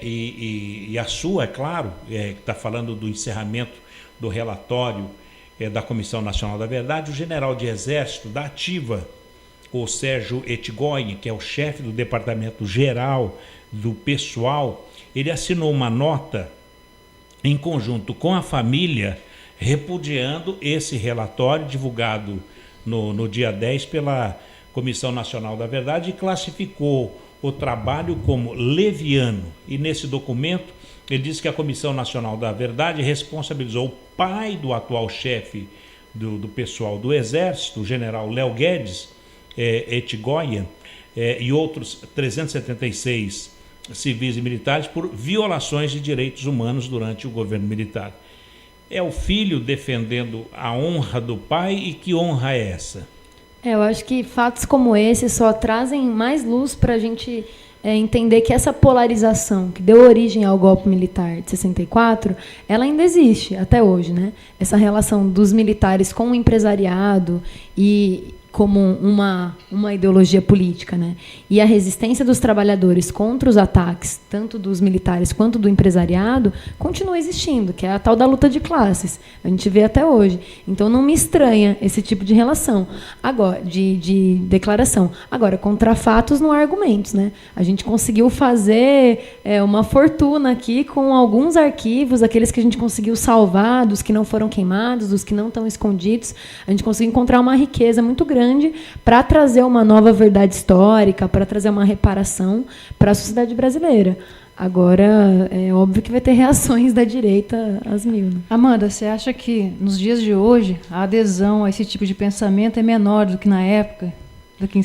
e a sua, é claro, que está falando do encerramento do relatório da Comissão Nacional da Verdade, o general de Exército da Ativa, o Sérgio Etgoyen, que é o chefe do Departamento Geral do Pessoal, ele assinou uma nota em conjunto com a família, repudiando esse relatório divulgado no dia 10 pela Comissão Nacional da Verdade, e classificou o trabalho como leviano. E nesse documento ele diz que a Comissão Nacional da Verdade responsabilizou o pai do atual chefe do pessoal do Exército, o general Léo Guedes Etgoyen, e outros 376 civis e militares por violações de direitos humanos durante o governo militar. É o filho defendendo a honra do pai, e que honra é essa? Eu acho que fatos como esse só trazem mais luz para a gente entender que essa polarização que deu origem ao golpe militar de 64, ela ainda existe até hoje, né? Essa relação dos militares com o empresariado e como uma ideologia política, né? E a resistência dos trabalhadores contra os ataques, tanto dos militares quanto do empresariado, continua existindo, que é a tal da luta de classes. A gente vê até hoje. Então, não me estranha esse tipo de relação, agora, de declaração. Agora, contra fatos não há argumentos, né? A gente conseguiu fazer uma fortuna aqui com alguns arquivos, aqueles que a gente conseguiu salvar, dos que não foram queimados, dos que não estão escondidos. A gente conseguiu encontrar uma riqueza muito grande para trazer uma nova verdade histórica, para trazer uma reparação para a sociedade brasileira. Agora, é óbvio que vai ter reações da direita às mil. Né? Amanda, você acha que nos dias de hoje a adesão a esse tipo de pensamento é menor do que na época, do que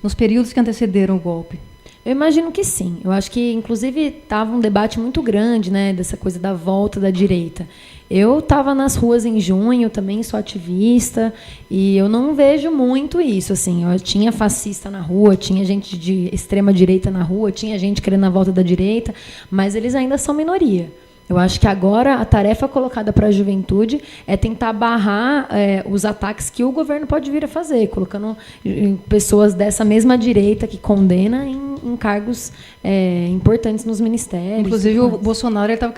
nos períodos que antecederam o golpe? Eu imagino que sim. Eu acho que, inclusive, estava um debate muito grande, né, dessa coisa da volta da direita. Eu estava nas ruas em junho, também sou ativista, e eu não vejo muito isso. Assim, eu tinha fascista na rua, tinha gente de extrema-direita na rua, tinha gente querendo a volta da direita, mas eles ainda são minoria. Eu acho que agora a tarefa colocada para a juventude é tentar barrar os ataques que o governo pode vir a fazer, colocando pessoas dessa mesma direita que condena em cargos importantes nos ministérios. Inclusive, o Bolsonaro estava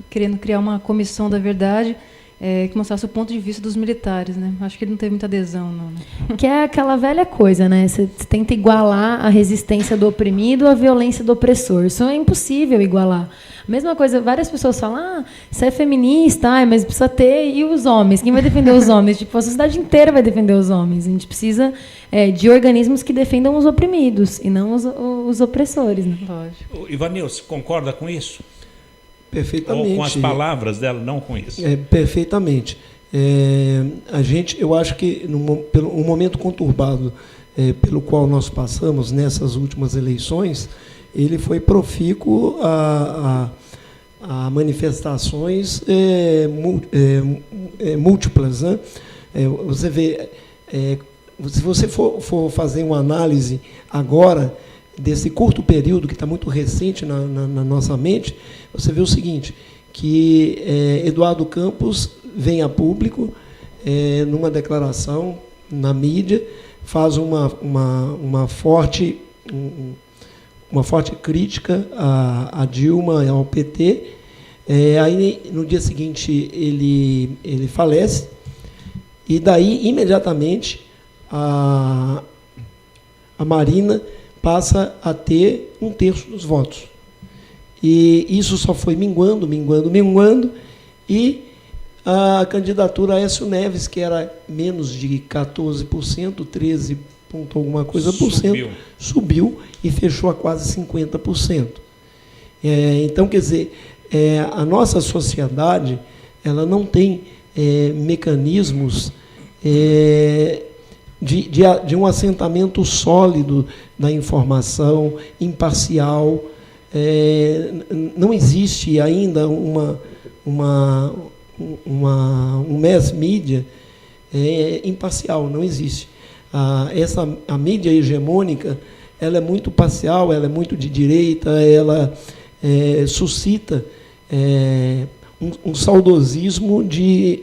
querendo criar uma comissão da verdade que mostrasse o ponto de vista dos militares, né? Acho que ele não teve muita adesão, não. Né? Que é aquela velha coisa, né? Você tenta igualar a resistência do oprimido à violência do opressor. Isso é impossível igualar. Mesma coisa, várias pessoas falam, você é feminista, mas precisa ter... E os homens? Quem vai defender os homens? Tipo, a sociedade inteira vai defender os homens. A gente precisa de organismos que defendam os oprimidos e não os opressores. Né? Lógico. Ivanilson, concorda com isso? Perfeitamente. Ou com as palavras dela, não com isso? Perfeitamente. Eu acho que pelo um momento conturbado pelo qual nós passamos nessas últimas eleições, ele foi profícuo a manifestações múltiplas. Né? Você vê, se você for fazer uma análise agora desse curto período, que está muito recente na nossa mente, você vê o seguinte, que Eduardo Campos vem a público, numa declaração na mídia, faz uma forte crítica a Dilma e ao PT. Aí, no dia seguinte, ele falece, e daí, imediatamente, a Marina passa a ter 1/3 dos votos. E isso só foi minguando, e a candidatura Aécio Neves, que era menos de 14%, 13 ponto alguma coisa por cento, subiu e fechou a quase 50%. Então, quer dizer, a nossa sociedade ela não tem mecanismos de um assentamento sólido da informação, imparcial. Não existe ainda um mass media imparcial, não existe. A mídia hegemônica, ela é muito parcial, ela é muito de direita, ela suscita um saudosismo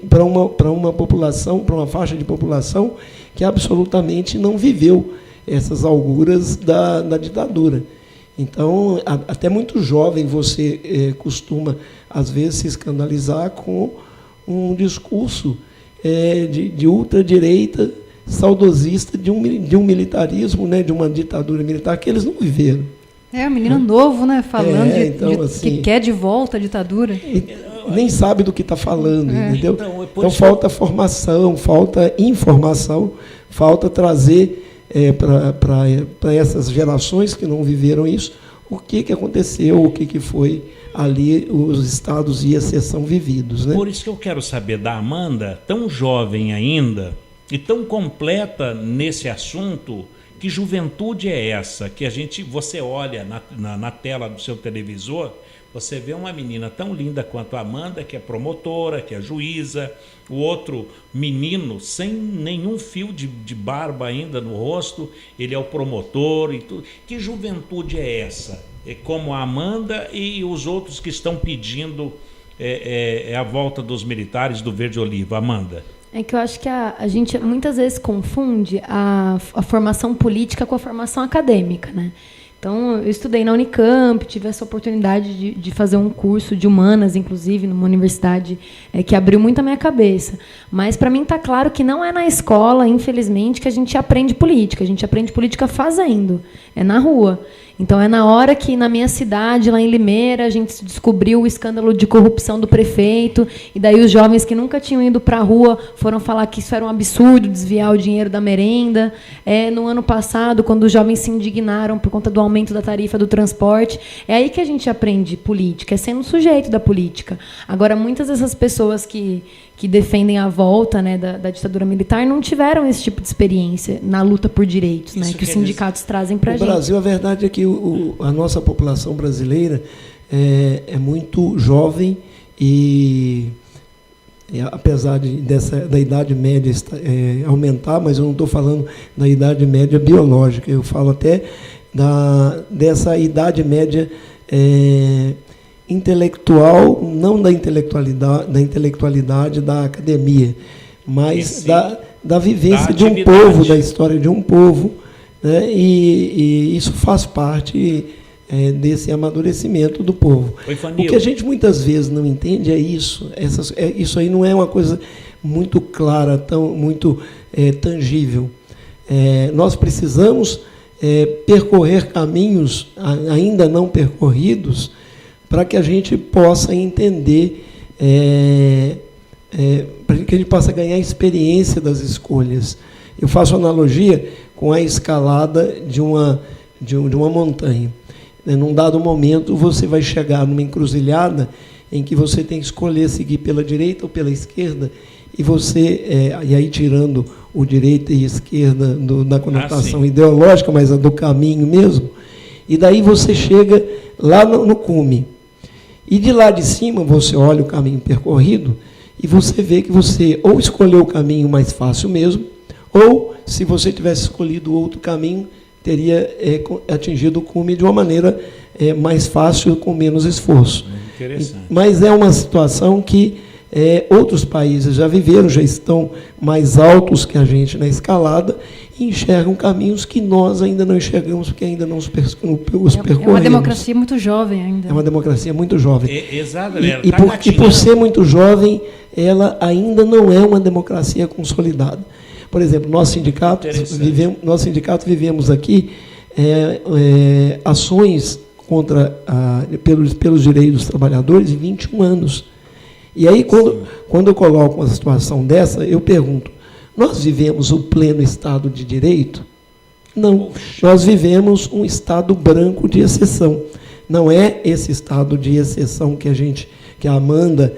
para uma população, para uma faixa de população que absolutamente não viveu essas auguras da ditadura. Então, até muito jovem, você costuma, às vezes, se escandalizar com um discurso de ultradireita, saudosista, de um militarismo, né, de uma ditadura militar que eles não viveram. Um menino novo, né, falando assim, que quer de volta a ditadura. Nem sabe do que está falando, entendeu? Então falta formação, falta informação, falta trazer para essas gerações que não viveram isso, o que aconteceu, o que foi ali os estados de exceção vividos. Né? Por isso que eu quero saber da Amanda, tão jovem ainda e tão completa nesse assunto, que juventude é essa? Que você olha na tela do seu televisor, você vê uma menina tão linda quanto a Amanda, que é promotora, que é juíza, o outro menino sem nenhum fio de barba ainda no rosto, ele é o promotor e tudo. Que juventude é essa? É como a Amanda e os outros que estão pedindo a volta dos militares do Verde Oliva. Amanda? É que eu acho que a gente muitas vezes confunde a formação política com a formação acadêmica, né? Então, eu estudei na Unicamp, tive essa oportunidade de fazer um curso de humanas, inclusive, numa universidade que abriu muito a minha cabeça. Mas, para mim, está claro que não é na escola, infelizmente, que a gente aprende política. A gente aprende política fazendo, é na rua. Então, é na hora que, na minha cidade, lá em Limeira, a gente descobriu o escândalo de corrupção do prefeito, e daí os jovens que nunca tinham ido para a rua foram falar que isso era um absurdo, desviar o dinheiro da merenda. No ano passado, quando os jovens se indignaram por conta do aumento da tarifa do transporte, é aí que a gente aprende política, é sendo sujeito da política. Agora, muitas dessas pessoas que defendem a volta, né, da ditadura militar não tiveram esse tipo de experiência na luta por direitos, né, que os sindicatos trazem para a gente. No Brasil, a verdade é que a nossa população brasileira é muito jovem e apesar da idade média aumentar, mas eu não estou falando da idade média biológica, eu falo até dessa idade média intelectual, não da intelectualidade da academia, mas da vivência de um povo, da história de um povo, né? E isso faz parte desse amadurecimento do povo. O que a gente muitas vezes não entende é isso. Isso aí não é uma coisa muito clara, muito tangível. Nós precisamos percorrer caminhos ainda não percorridos para que a gente possa entender, para que a gente possa ganhar experiência das escolhas. Eu faço analogia com a escalada de uma montanha. Num dado momento, você vai chegar numa encruzilhada em que você tem que escolher seguir pela direita ou pela esquerda, e aí tirando o direita e esquerda da conotação ideológica, mas a do caminho mesmo, e daí você chega lá no cume. E de lá de cima você olha o caminho percorrido e você vê que você ou escolheu o caminho mais fácil mesmo, ou, se você tivesse escolhido outro caminho, teria atingido o cume de uma maneira mais fácil, com menos esforço. Interessante. Mas é uma situação que outros países já viveram, já estão mais altos que a gente na escalada, e enxergam caminhos que nós ainda não enxergamos, porque ainda não os percorremos. É uma democracia muito jovem ainda. É uma democracia muito jovem. Exatamente. E por ser muito jovem, ela ainda não é uma democracia consolidada. Por exemplo, nosso sindicato vivemos aqui ações pelos direitos dos trabalhadores em 21 anos. E aí, quando eu coloco uma situação dessa, eu pergunto, nós vivemos o pleno Estado de Direito? Não, nós vivemos um Estado branco de exceção. Não é esse Estado de exceção que a Amanda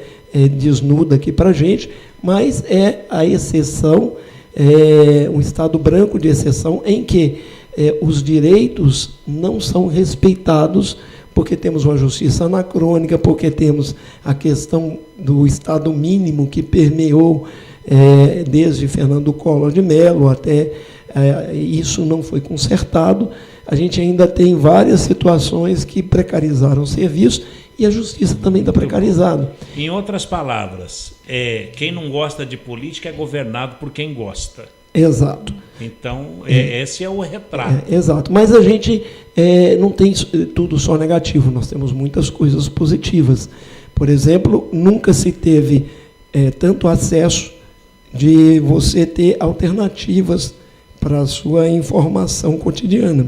desnuda aqui para a gente, mas é a exceção, um Estado branco de exceção em que os direitos não são respeitados, porque temos uma justiça anacrônica, porque temos a questão do Estado mínimo que permeou desde Fernando Collor de Mello até isso não foi consertado. A gente ainda tem várias situações que precarizaram o serviço e a justiça também está precarizada. Em outras palavras, quem não gosta de política é governado por quem gosta. Exato. Então, esse é o retrato. Exato. Mas a gente não tem tudo só negativo, nós temos muitas coisas positivas. Por exemplo, nunca se teve tanto acesso de você ter alternativas para a sua informação cotidiana.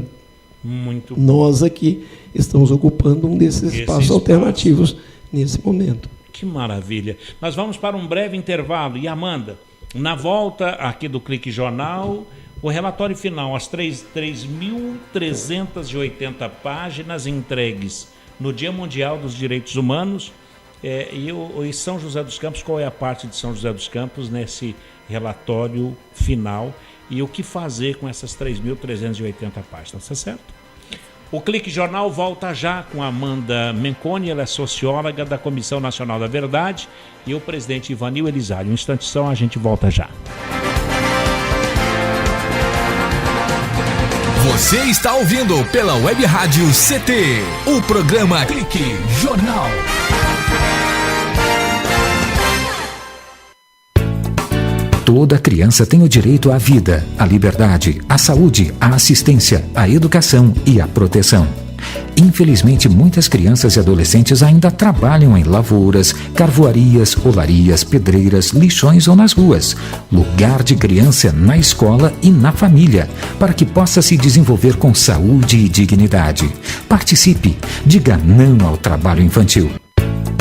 Muito bom. Nós aqui estamos ocupando um desses espaços alternativos nesse momento. Que maravilha. Nós vamos para um breve intervalo. E, Amanda, na volta aqui do Clique Jornal, o relatório final, as 3.380 páginas entregues no Dia Mundial dos Direitos Humanos. E São José dos Campos, qual é a parte de São José dos Campos nesse relatório final e o que fazer com essas 3.380 páginas, tá certo? O Clique Jornal volta já com a Amanda Menconi, ela é socióloga da Comissão Nacional da Verdade, e o presidente Ivanil Elisário. Um instante só, a gente volta já. Você está ouvindo pela Web Rádio CT, o programa Clique Jornal. Toda criança tem o direito à vida, à liberdade, à saúde, à assistência, à educação e à proteção. Infelizmente, muitas crianças e adolescentes ainda trabalham em lavouras, carvoarias, olarias, pedreiras, lixões ou nas ruas. Lugar de criança é na escola e na família, para que possa se desenvolver com saúde e dignidade. Participe, diga não ao trabalho infantil.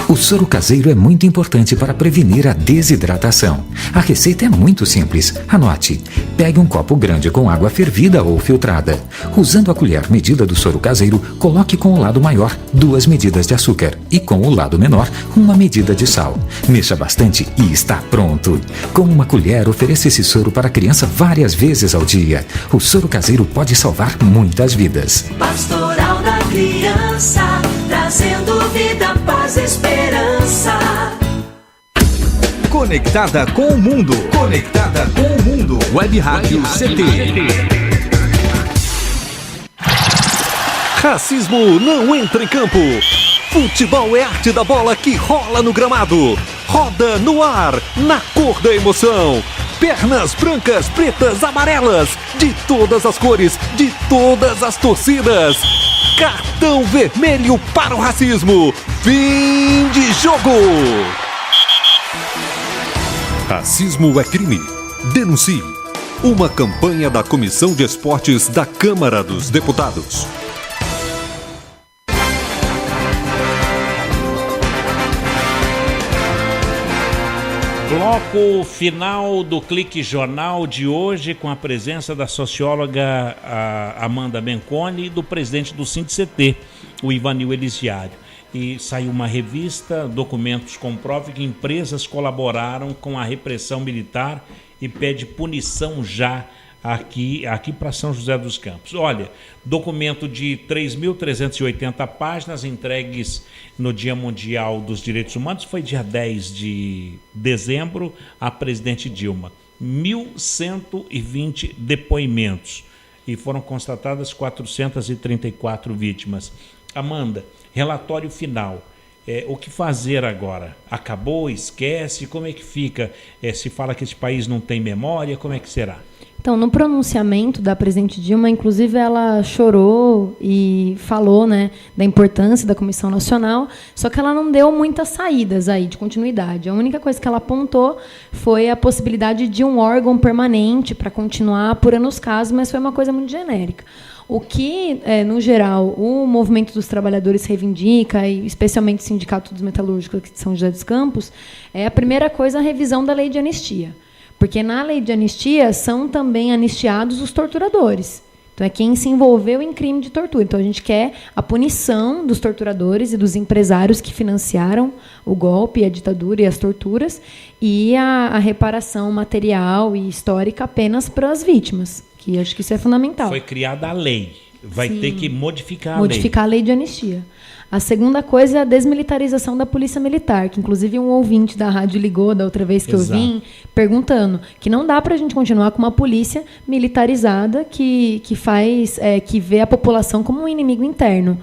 O soro caseiro é muito importante para prevenir a desidratação. A receita é muito simples. Anote. Pegue um copo grande com água fervida ou filtrada. Usando a colher medida do soro caseiro, coloque com o lado maior 2 medidas de açúcar e com o lado menor 1 medida de sal. Mexa bastante e está pronto. Com uma colher, ofereça esse soro para a criança várias vezes ao dia. O soro caseiro pode salvar muitas vidas. Pastoral da Criança, trazendo vida, paz, esperança. Conectada com o mundo. Conectada com o mundo. Web Rádio CT. Racismo não entra em campo. Futebol é arte da bola que rola no gramado. Roda no ar, na cor da emoção. Pernas brancas, pretas, amarelas, de todas as cores, de todas as torcidas. Cartão vermelho para o racismo. Fim de jogo. Racismo é crime. Denuncie. Uma campanha da Comissão de Esportes da Câmara dos Deputados. Bloco final do Clique Jornal de hoje, com a presença da socióloga Amanda Menconi e do presidente do SINDICT, o Ivanil Elisiário. E saiu uma revista, documentos comprovam que empresas colaboraram com a repressão militar e pede punição já aqui para São José dos Campos. Olha, documento de 3.380 páginas entregues no Dia Mundial dos Direitos Humanos, foi dia 10 de dezembro, a presidente Dilma. 1.120 depoimentos e foram constatadas 434 vítimas. Amanda, relatório final. O que fazer agora? Acabou? Esquece? Como é que fica? Se fala que esse país não tem memória, como é que será? Então, no pronunciamento da presidente Dilma, inclusive, ela chorou e falou, né, da importância da Comissão Nacional, só que ela não deu muitas saídas aí de continuidade. A única coisa que ela apontou foi a possibilidade de um órgão permanente para continuar apurando os casos, mas foi uma coisa muito genérica. O que, no geral, o movimento dos trabalhadores reivindica, e especialmente o Sindicato dos Metalúrgicos aqui de São José dos Campos, é a primeira coisa a revisão da lei de anistia. Porque na lei de anistia são também anistiados os torturadores. Então, é quem se envolveu em crime de tortura. Então, a gente quer a punição dos torturadores e dos empresários que financiaram o golpe, a ditadura e as torturas, e a reparação material e histórica apenas para as vítimas, que acho que isso é fundamental. Foi criada a lei. Vai ter que modificar a lei. Modificar a lei de anistia. A segunda coisa é a desmilitarização da Polícia Militar, que inclusive um ouvinte da rádio ligou da outra vez que eu vim, perguntando que não dá para a gente continuar com uma polícia militarizada que vê a população como um inimigo interno.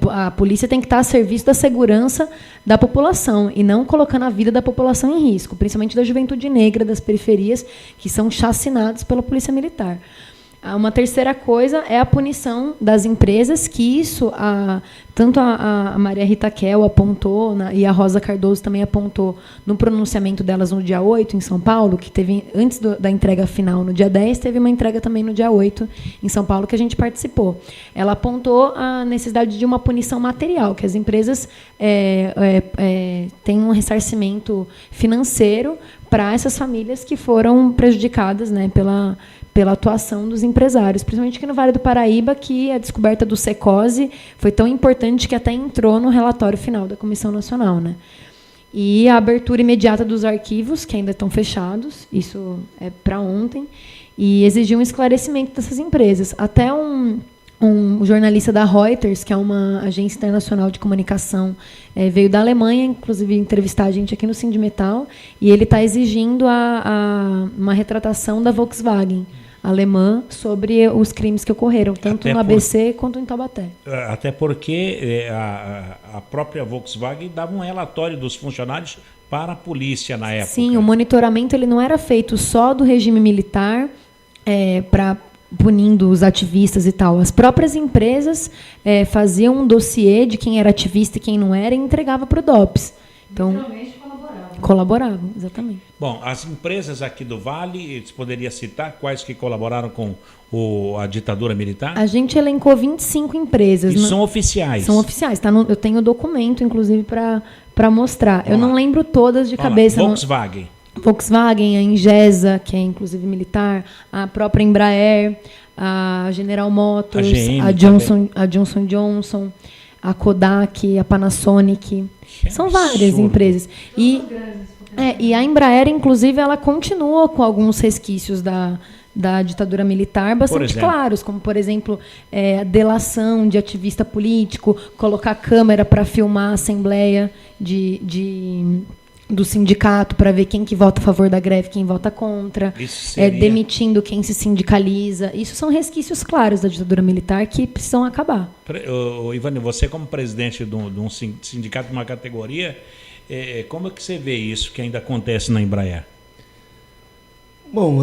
A polícia tem que estar a serviço da segurança da população e não colocando a vida da população em risco, principalmente da juventude negra das periferias, que são chacinados pela Polícia Militar. Uma terceira coisa é a punição das empresas, que isso tanto a Maria Rita Kel apontou, e a Rosa Cardoso também apontou no pronunciamento delas no dia 8, em São Paulo, que teve, antes da entrega final no dia 10, teve uma entrega também no dia 8, em São Paulo, que a gente participou. Ela apontou a necessidade de uma punição material, que as empresas tenham um ressarcimento financeiro para essas famílias que foram prejudicadas, né, pela atuação dos empresários, principalmente aqui no Vale do Paraíba, que a descoberta do Secose foi tão importante que até entrou no relatório final da Comissão Nacional, né? E a abertura imediata dos arquivos, que ainda estão fechados, isso é para ontem, e exigiu um esclarecimento dessas empresas. Até um jornalista da Reuters, que é uma agência internacional de comunicação, veio da Alemanha, inclusive, entrevistar a gente aqui no Sindimetal, e ele está exigindo uma retratação da Volkswagen alemã sobre os crimes que ocorreram, tanto no ABC quanto em Taubaté. Até porque a própria Volkswagen dava um relatório dos funcionários para a polícia na época. Sim, o monitoramento ele não era feito só do regime militar punindo os ativistas e tal. As próprias empresas faziam um dossiê de quem era ativista e quem não era e entregava para o DOPS. Então, colaboravam, exatamente. Bom, as empresas aqui do Vale, você poderia citar quais que colaboraram com a ditadura militar? A gente elencou 25 empresas. E são oficiais? São oficiais. Eu tenho documento, inclusive, para mostrar. Eu não lembro todas de cabeça. Volkswagen, a Ingesa, que é inclusive militar, a própria Embraer, a General Motors, a Johnson Johnson, a Kodak, a Panasonic. São várias empresas. E a Embraer, inclusive, ela continua com alguns resquícios da ditadura militar bastante claros, como, por exemplo, a delação de ativista político, colocar câmera para filmar a assembleia do sindicato para ver quem que vota a favor da greve, quem vota contra, demitindo quem se sindicaliza. Isso são resquícios claros da ditadura militar que precisam acabar. Ivani, você como presidente de um sindicato de uma categoria, como é que você vê isso que ainda acontece na Embraer? Bom,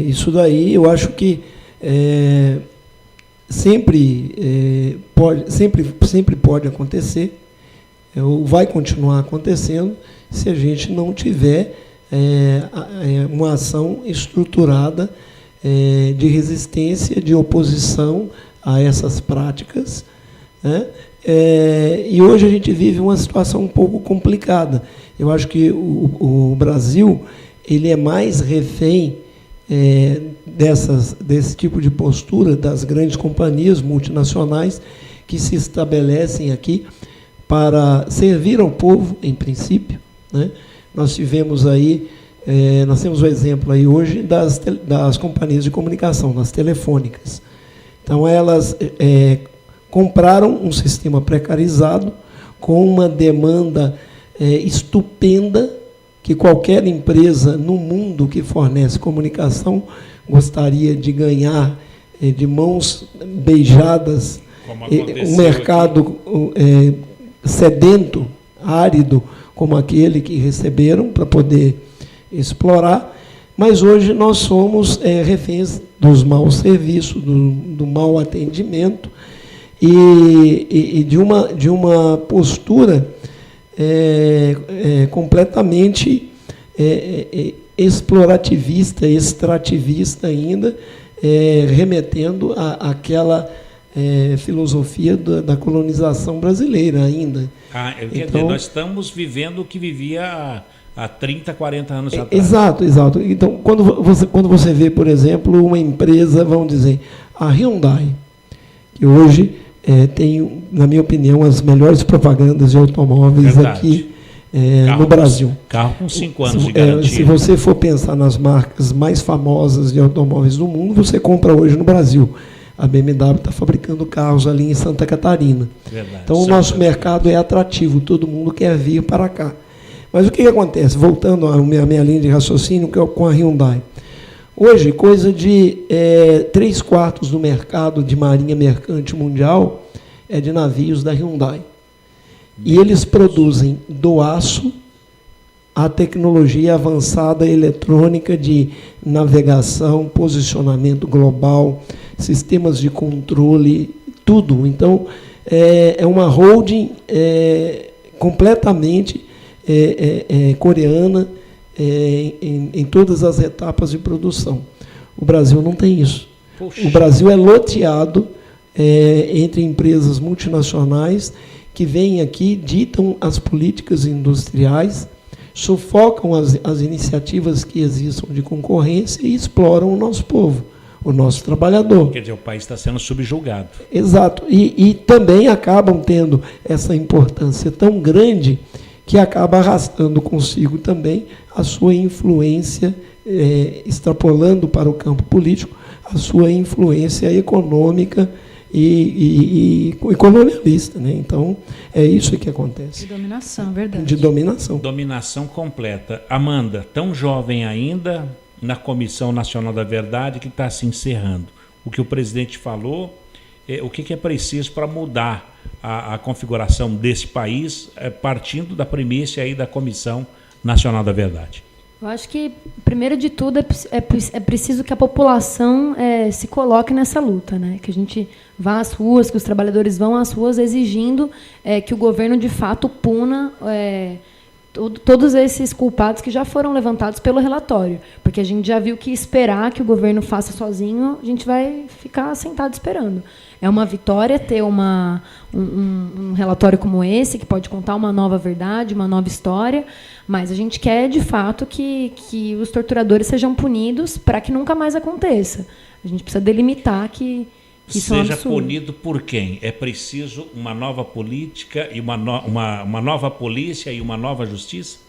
isso daí eu acho que sempre pode acontecer, ou vai continuar acontecendo, se a gente não tiver uma ação estruturada de resistência, de oposição a essas práticas, né? E hoje a gente vive uma situação um pouco complicada. Eu acho que o Brasil ele é mais refém desse tipo de postura das grandes companhias multinacionais que se estabelecem aqui para servir ao povo, em princípio, né? Nós temos o exemplo aí hoje das companhias de comunicação, das telefônicas. Então, elas compraram um sistema precarizado com uma demanda estupenda que qualquer empresa no mundo que fornece comunicação gostaria de ganhar de mãos beijadas, um mercado sedento, árido, como aquele que receberam para poder explorar, mas hoje nós somos reféns dos maus serviços, do mau atendimento e de uma postura completamente explorativista, extrativista ainda, remetendo àquela filosofia da colonização brasileira ainda. Quer dizer, nós estamos vivendo o que vivia há 30, 40 anos atrás. Exato. Então, quando você vê, por exemplo, uma empresa, vamos dizer, a Hyundai, que hoje tem, na minha opinião, as melhores propagandas de automóveis aqui no Brasil. Carro com 5 anos de garantia. Se você for pensar nas marcas mais famosas de automóveis do mundo, você compra hoje no Brasil. A BMW está fabricando carros ali em Santa Catarina. Verdade, então, o nosso mercado é atrativo, todo mundo quer vir para cá. Mas o que acontece? Voltando à minha linha de raciocínio, que é com a Hyundai. Hoje, coisa de 3/4 do mercado de marinha mercante mundial é de navios da Hyundai. E eles produzem do aço a tecnologia avançada eletrônica de navegação, posicionamento global, sistemas de controle, tudo. Então, é uma holding completamente coreana em todas as etapas de produção. O Brasil não tem isso. Poxa. O Brasil é loteado entre empresas multinacionais que vêm aqui, ditam as políticas industriais, sufocam as iniciativas que existam de concorrência e exploram o nosso povo, o nosso trabalhador. Quer dizer, o país está sendo subjugado. Exato. E também acabam tendo essa importância tão grande que acaba arrastando consigo também a sua influência, extrapolando para o campo político, a sua influência econômica e colonialista, né? Então, é isso que acontece. De dominação, verdade. De dominação. Dominação completa. Amanda, tão jovem ainda, na Comissão Nacional da Verdade, que está se encerrando. O que o presidente falou, o que é preciso para mudar a configuração desse país, partindo da premissa aí da Comissão Nacional da Verdade? Eu acho que, primeiro de tudo, é preciso que a população se coloque nessa luta, né? Que a gente vá às ruas, que os trabalhadores vão às ruas exigindo que o governo, de fato, puna todos esses culpados que já foram levantados pelo relatório. Porque a gente já viu que esperar que o governo faça sozinho, a gente vai ficar sentado esperando. É uma vitória ter um relatório como esse, que pode contar uma nova verdade, uma nova história, mas a gente quer, de fato, que os torturadores sejam punidos para que nunca mais aconteça. A gente precisa delimitar que isso é um absurdo. Seja punido por quem? É preciso uma nova política e uma nova polícia e uma nova justiça?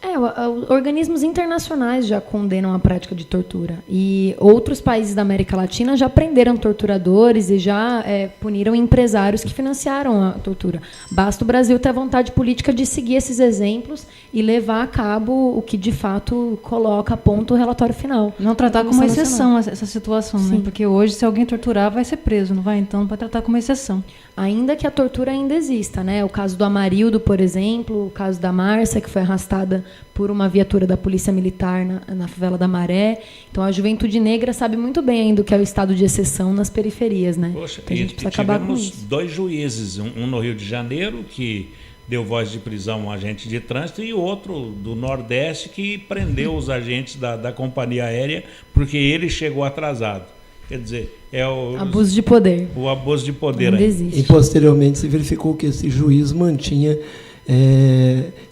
Organismos internacionais já condenam a prática de tortura. E outros países da América Latina já prenderam torturadores e já puniram empresários que financiaram a tortura. Basta o Brasil ter a vontade política de seguir esses exemplos e levar a cabo o que, de fato, coloca a ponto o relatório final. Não tratar como exceção essa situação, né? Porque hoje, se alguém torturar, vai ser preso. vai então para tratar como exceção. Ainda que a tortura ainda exista, né? O caso do Amarildo, por exemplo, o caso da Márcia, que foi arrastada por uma viatura da Polícia Militar na favela da Maré. Então a juventude negra sabe muito bem ainda o que é o estado de exceção nas periferias, né? Poxa, então a gente precisa acabar com isso. 2 juízes, um no Rio de Janeiro, que deu voz de prisão a um agente de trânsito, e outro do Nordeste, que prendeu os agentes da companhia aérea porque ele chegou atrasado. Quer dizer, é o abuso de poder. O abuso de poder. Ainda existe. E posteriormente se verificou que esse juiz mantinha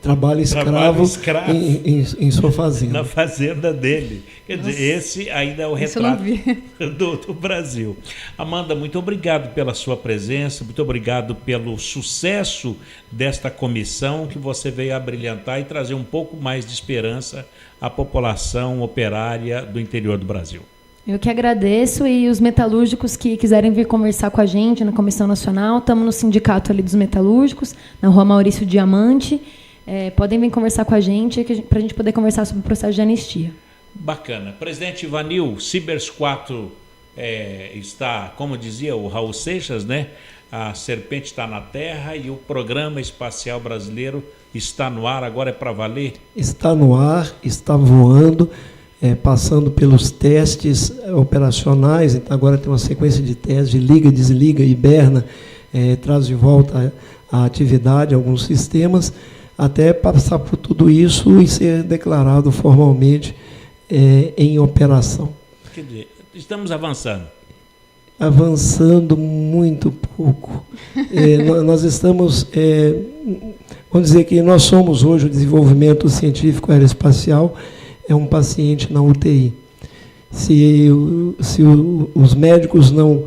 trabalho escravo em sua fazenda. Na fazenda dele. Quer dizer, esse ainda é o retrato do Brasil. Amanda, muito obrigado pela sua presença, muito obrigado pelo sucesso desta comissão que você veio a brilhantar e trazer um pouco mais de esperança à população operária do interior do Brasil. Eu que agradeço, e os metalúrgicos que quiserem vir conversar com a gente na Comissão Nacional, estamos no sindicato ali dos metalúrgicos, na Rua Maurício Diamante, podem vir conversar com a gente para a gente poder conversar sobre o processo de anistia. Bacana. Presidente Ivanil, Cibers 4 está, como dizia o Raul Seixas, né? A serpente está na terra e o programa espacial brasileiro está no ar, agora é para valer? Está no ar, está voando. Passando pelos testes operacionais, então agora tem uma sequência de testes de liga, desliga, hiberna, traz de volta a atividade, alguns sistemas, até passar por tudo isso e ser declarado formalmente em operação. Quer dizer, estamos avançando. Avançando muito pouco. Nós estamos, vamos dizer que nós somos hoje o desenvolvimento científico aeroespacial, é um paciente na UTI. Se os médicos não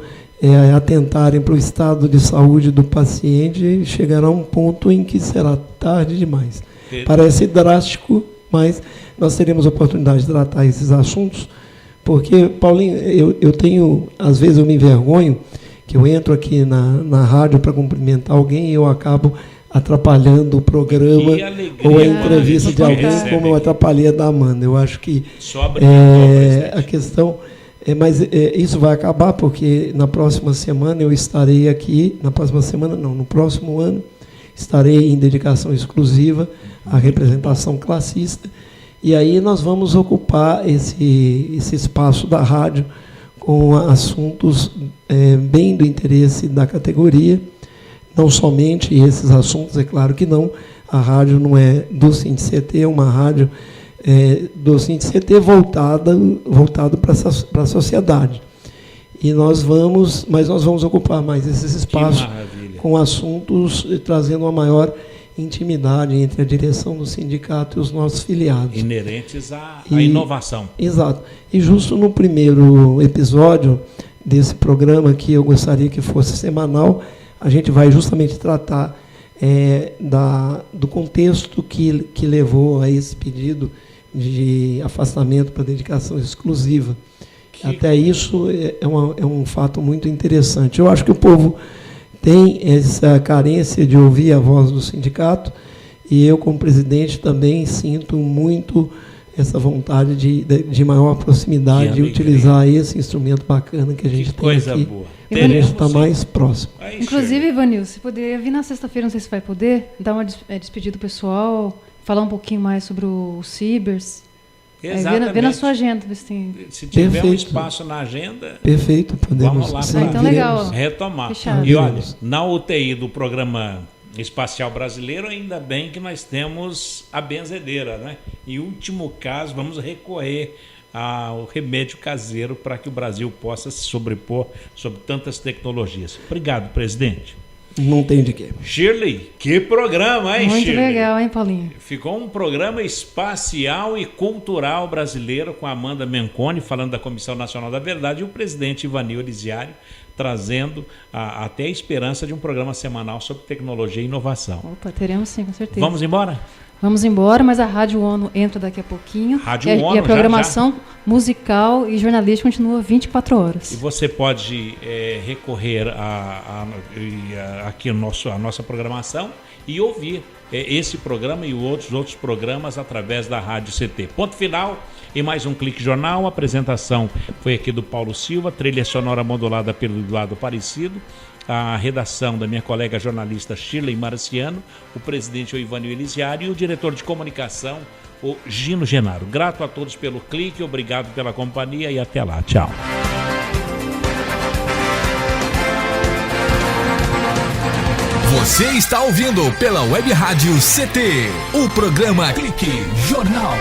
atentarem para o estado de saúde do paciente, chegará um ponto em que será tarde demais. Parece drástico, mas nós teremos a oportunidade de tratar esses assuntos, porque, Paulinho, eu tenho, às vezes eu me envergonho, que eu entro aqui na rádio para cumprimentar alguém e eu acabo atrapalhando o programa ou a entrevista de alguém, como eu atrapalhei a da Amanda. Eu acho que a questão... mas isso vai acabar, porque na próxima semana eu estarei aqui, no próximo ano, estarei em dedicação exclusiva à representação classista, e aí nós vamos ocupar esse espaço da rádio com assuntos bem do interesse da categoria. Não somente esses assuntos, é claro que não. A rádio não é do Sindicet, é uma rádio do Sindicet voltado para a sociedade. E nós vamos ocupar mais esses espaços com assuntos trazendo uma maior intimidade entre a direção do sindicato e os nossos filiados. Inerentes à inovação. Exato. E justo no primeiro episódio desse programa, que eu gostaria que fosse semanal, a gente vai justamente tratar do contexto que levou a esse pedido de afastamento para dedicação exclusiva. Até isso é um fato muito interessante. Eu acho que o povo tem essa carência de ouvir a voz do sindicato, e eu, como presidente, também sinto muito essa vontade de maior proximidade, de utilizar esse instrumento bacana que a gente tem coisa aqui. Boa. A gente está mais próximo. Inclusive, Ivanil, se poderia vir na sexta-feira, não sei se vai poder, dar uma despedida pessoal, falar um pouquinho mais sobre o Cibers. Exatamente. Vê na sua agenda. Se tiver um espaço na agenda, perfeito, podemos. Vamos lá então, legal. Retomar. Fechado. E olha, na UTI do Programa Espacial Brasileiro, ainda bem que nós temos a benzedeira, né? Em último caso, vamos recorrer ao remédio caseiro para que o Brasil possa se sobrepor sobre tantas tecnologias. Obrigado, presidente. Não tem de quê. Shirley, que programa, hein, Muito Shirley? legal, hein, Paulinho? Ficou um programa espacial e cultural brasileiro com a Amanda Menconi, falando da Comissão Nacional da Verdade, e o presidente Ivanil Elisiário, trazendo até a esperança de um programa semanal sobre tecnologia e inovação. Opa, teremos sim, com certeza. Vamos embora? Vamos embora, mas a Rádio ONU entra daqui a pouquinho. Rádio e ONU, a programação musical e jornalística continua 24 horas. E você pode recorrer aqui a nossa programação e ouvir esse programa e outros programas através da Rádio CT. Ponto final em mais um Clique Jornal. A apresentação foi aqui do Paulo Silva, trilha sonora modulada pelo Eduardo Aparecido, a redação da minha colega jornalista Shirley Marciano, o presidente o Ivanio Elisiário e o diretor de comunicação, o Gino Genaro. Grato a todos pelo clique, obrigado pela companhia e até lá. Tchau. Você está ouvindo pela Web Rádio CT, o programa Clique Jornal.